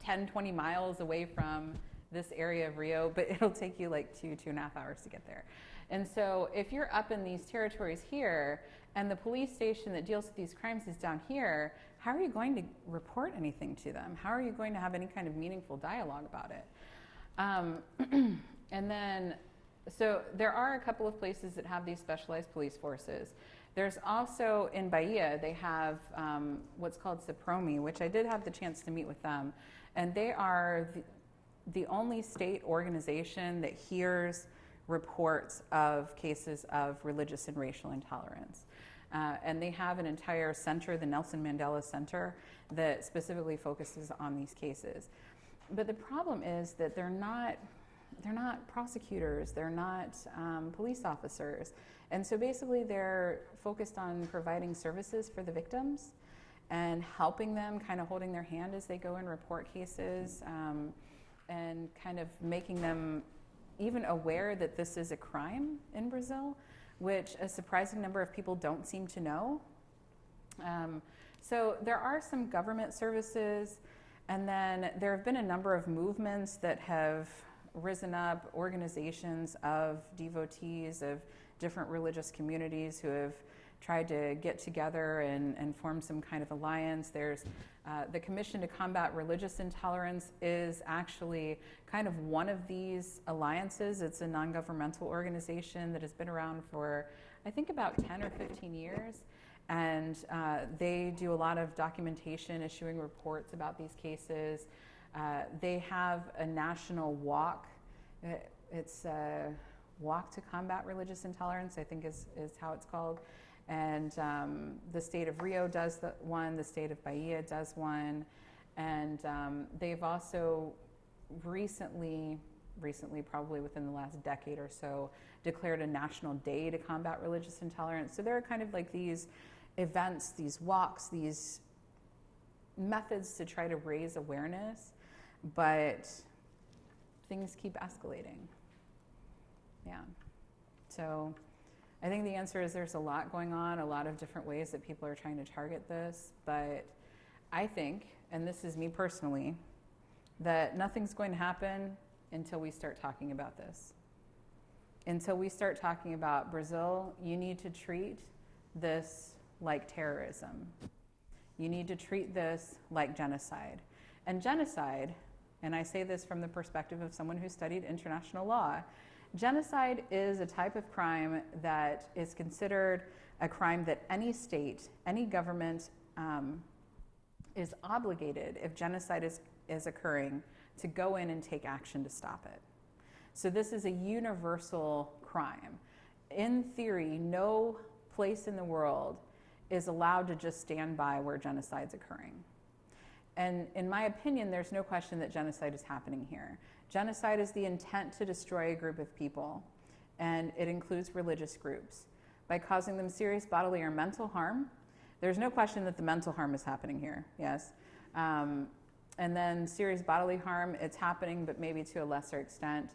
10, 20 miles away from this area of Rio, but it'll take you like 2.5 hours to get there. And so if you're up in these territories here and the police station that deals with these crimes is down here, how are you going to report anything to them? How are you going to have any kind of meaningful dialogue about it? And then, so there are a couple of places that have these specialized police forces. There's also, in Bahia, they have what's called Patrimony, which I did have the chance to meet with them. And they are the only state organization that hears reports of cases of religious and racial intolerance. And they have an entire center, the Nelson Mandela Center, that specifically focuses on these cases. But the problem is that they're not prosecutors, they're not police officers. And so basically they're focused on providing services for the victims and helping them, kind of holding their hand as they go and report cases, and kind of making them even aware that this is a crime in Brazil, which a surprising number of people don't seem to know. So there are some government services, and then there have been a number of movements that have risen up, organizations of devotees of different religious communities who have tried to get together and form some kind of alliance. There's the Commission to Combat Religious Intolerance is actually kind of one of these alliances. It's a non-governmental organization that has been around for, I think, about 10 or 15 years. And they do a lot of documentation, issuing reports about these cases. They have a national walk. It's Walk to Combat Religious Intolerance, I think is how it's called. And the state of Rio does one, the state of Bahia does one. And they've also recently, probably within the last decade or so, declared a national day to combat religious intolerance. So there are kind of like these events, these walks, these methods to try to raise awareness, but things keep escalating. Yeah. So I think the answer is there's a lot going on, a lot of different ways that people are trying to target this, but I think, and this is me personally, that nothing's going to happen until we start talking about this. Until we start talking about Brazil, you need to treat this like terrorism. You need to treat this like genocide. And genocide, and I say this from the perspective of someone who studied international law, genocide is a type of crime that is considered a crime that any state, any government is obligated, if genocide is occurring, to go in and take action to stop it. So this is a universal crime. In theory, no place in the world is allowed to just stand by where genocide's occurring. And in my opinion, there's no question that genocide is happening here. Genocide is the intent to destroy a group of people, and it includes religious groups. By causing them serious bodily or mental harm, there's no question that the mental harm is happening here, yes. And then serious bodily harm, it's happening, but maybe to a lesser extent.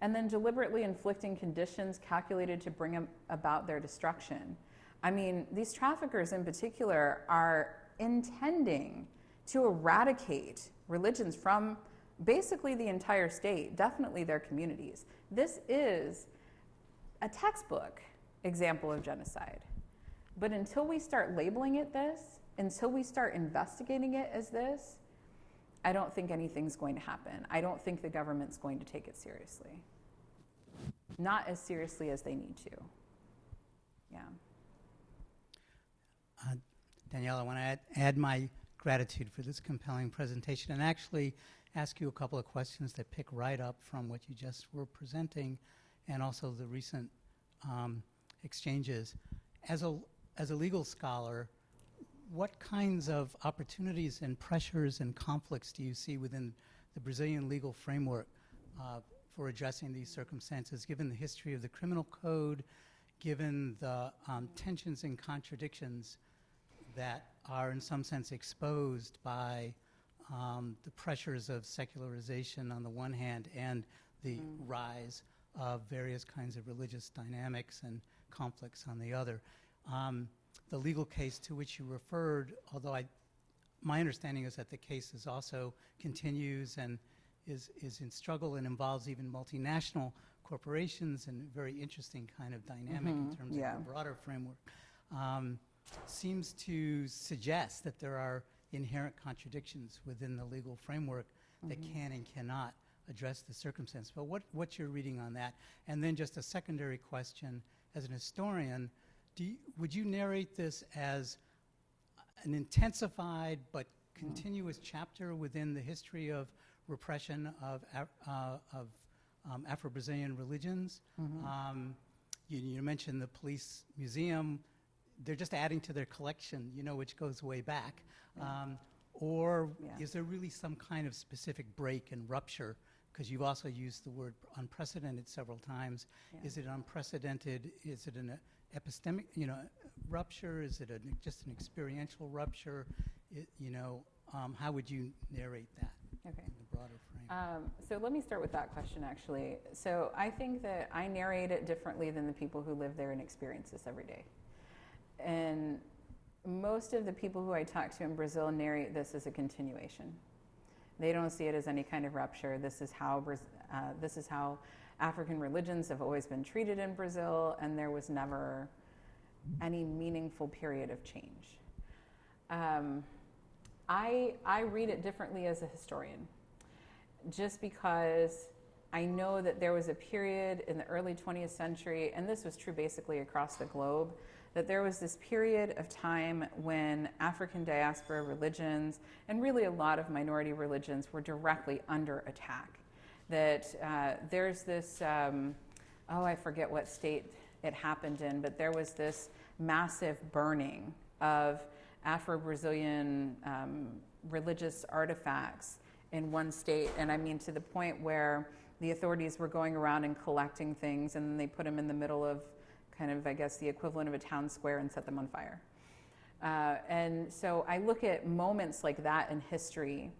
And then deliberately inflicting conditions calculated to bring about their destruction. I mean, these traffickers in particular are intending to eradicate religions from basically the entire state, definitely their communities. This is a textbook example of genocide. But until we start labeling it this, until we start investigating it as this, I don't think anything's going to happen. I don't think the government's going to take it seriously. Not as seriously as they need to. Yeah. Danielle, I want to add my gratitude for this compelling presentation and actually ask you a couple of questions that pick right up from what you just were presenting and also the recent exchanges. As a legal scholar, what kinds of opportunities and pressures and conflicts do you see within the Brazilian legal framework for addressing these circumstances, given the history of the criminal code, given the tensions and contradictions that are in some sense exposed by the pressures of secularization on the one hand and the rise of various kinds of religious dynamics and conflicts on the other. The legal case to which you referred, although my understanding is that the case is also continues and is in struggle and involves even multinational corporations, and a very interesting kind of dynamic in terms yeah. of the broader framework, seems to suggest that there are inherent contradictions within the legal framework that can and cannot address the circumstance. But what's your reading on that? And then just a secondary question, as an historian, would you narrate this as an intensified but continuous chapter within the history of repression of Afro-Brazilian religions? You mentioned the police museum. They're just adding to their collection, which goes way back. Or is there really some kind of specific break and rupture? Because you've also used the word unprecedented several times. Yeah. Is it unprecedented? Is it an epistemic, rupture? Is it just an experiential rupture? How would you narrate that in the broader frame? So let me start with that question, actually. So I think that I narrate it differently than the people who live there and experience this every day. And most of the people who I talk to in Brazil narrate this as a continuation. They don't see it as any kind of rupture. This is how African religions have always been treated in Brazil, and there was never any meaningful period of change. I read it differently as a historian, just because I know that there was a period in the early 20th century, and this was true basically across the globe, that there was this period of time when African diaspora religions, and really a lot of minority religions, were directly under attack. That there's this, I forget what state it happened in, but there was this massive burning of Afro-Brazilian religious artifacts in one state. And I mean, to the point where the authorities were going around and collecting things, and then they put them in the middle of kind of, I guess, the equivalent of a town square and set them on fire. And so I look at moments like that in history,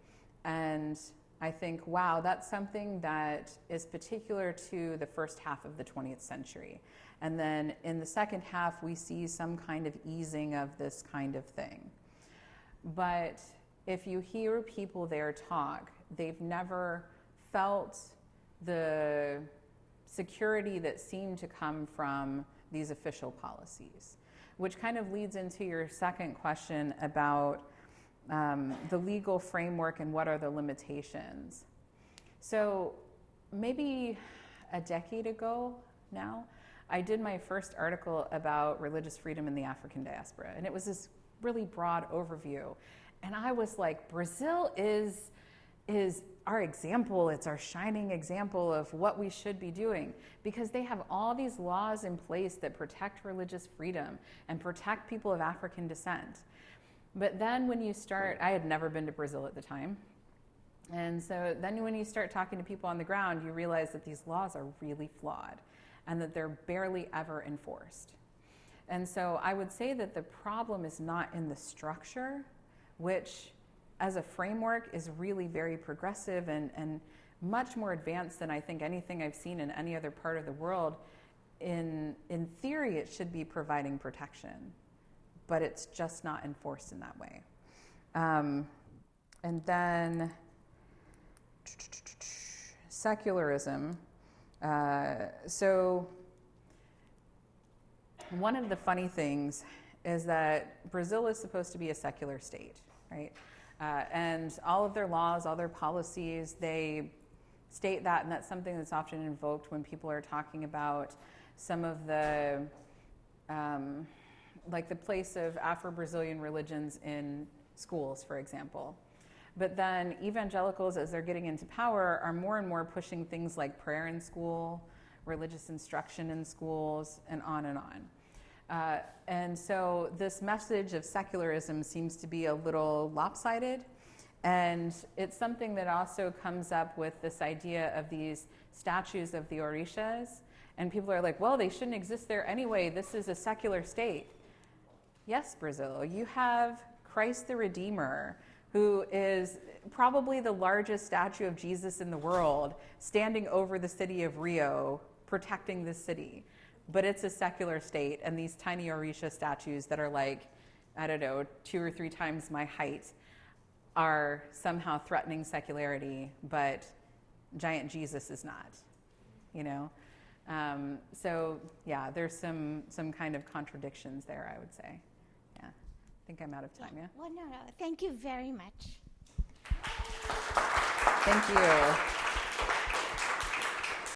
and I think, wow, that's something that is particular to the first half of the 20th century. And then in the second half, we see some kind of easing of this kind of thing. But if you hear people there talk, they've never felt the security that seemed to come from these official policies, which kind of leads into your second question about the legal framework and what are the limitations. So maybe a decade ago now, I did my first article about religious freedom in the African diaspora, and it was this really broad overview. And I was like, Brazil is our example. It's our shining example of what we should be doing, because they have all these laws in place that protect religious freedom and protect people of African descent. But then when you start, I had never been to Brazil at the time. And so then when you start talking to people on the ground, you realize that these laws are really flawed and that they're barely ever enforced. And so I would say that the problem is not in the structure, which as a framework is really very progressive and much more advanced than I think anything I've seen in any other part of the world. In theory, it should be providing protection, but it's just not enforced in that way. And then secularism. So one of the funny things is that Brazil is supposed to be a secular state, right? And all of their laws, all their policies, they state that, and that's something that's often invoked when people are talking about some of the, like the place of Afro-Brazilian religions in schools, for example. But then evangelicals, as they're getting into power, are more and more pushing things like prayer in school, religious instruction in schools, and on and on. And so this message of secularism seems to be a little lopsided. And it's something that also comes up with this idea of these statues of the Orishas. And people are like, well, they shouldn't exist there anyway. This is a secular state. Yes, Brazil, you have Christ the Redeemer, who is probably the largest statue of Jesus in the world, standing over the city of Rio, protecting the city. But it's a secular state, and these tiny Orisha statues that are like, I don't know, 2 or 3 times my height are somehow threatening secularity, but giant Jesus is not, you know? So yeah, there's some kind of contradictions there, I would say. Yeah, I think I'm out of time, yeah? Well, no, thank you very much. Thank you.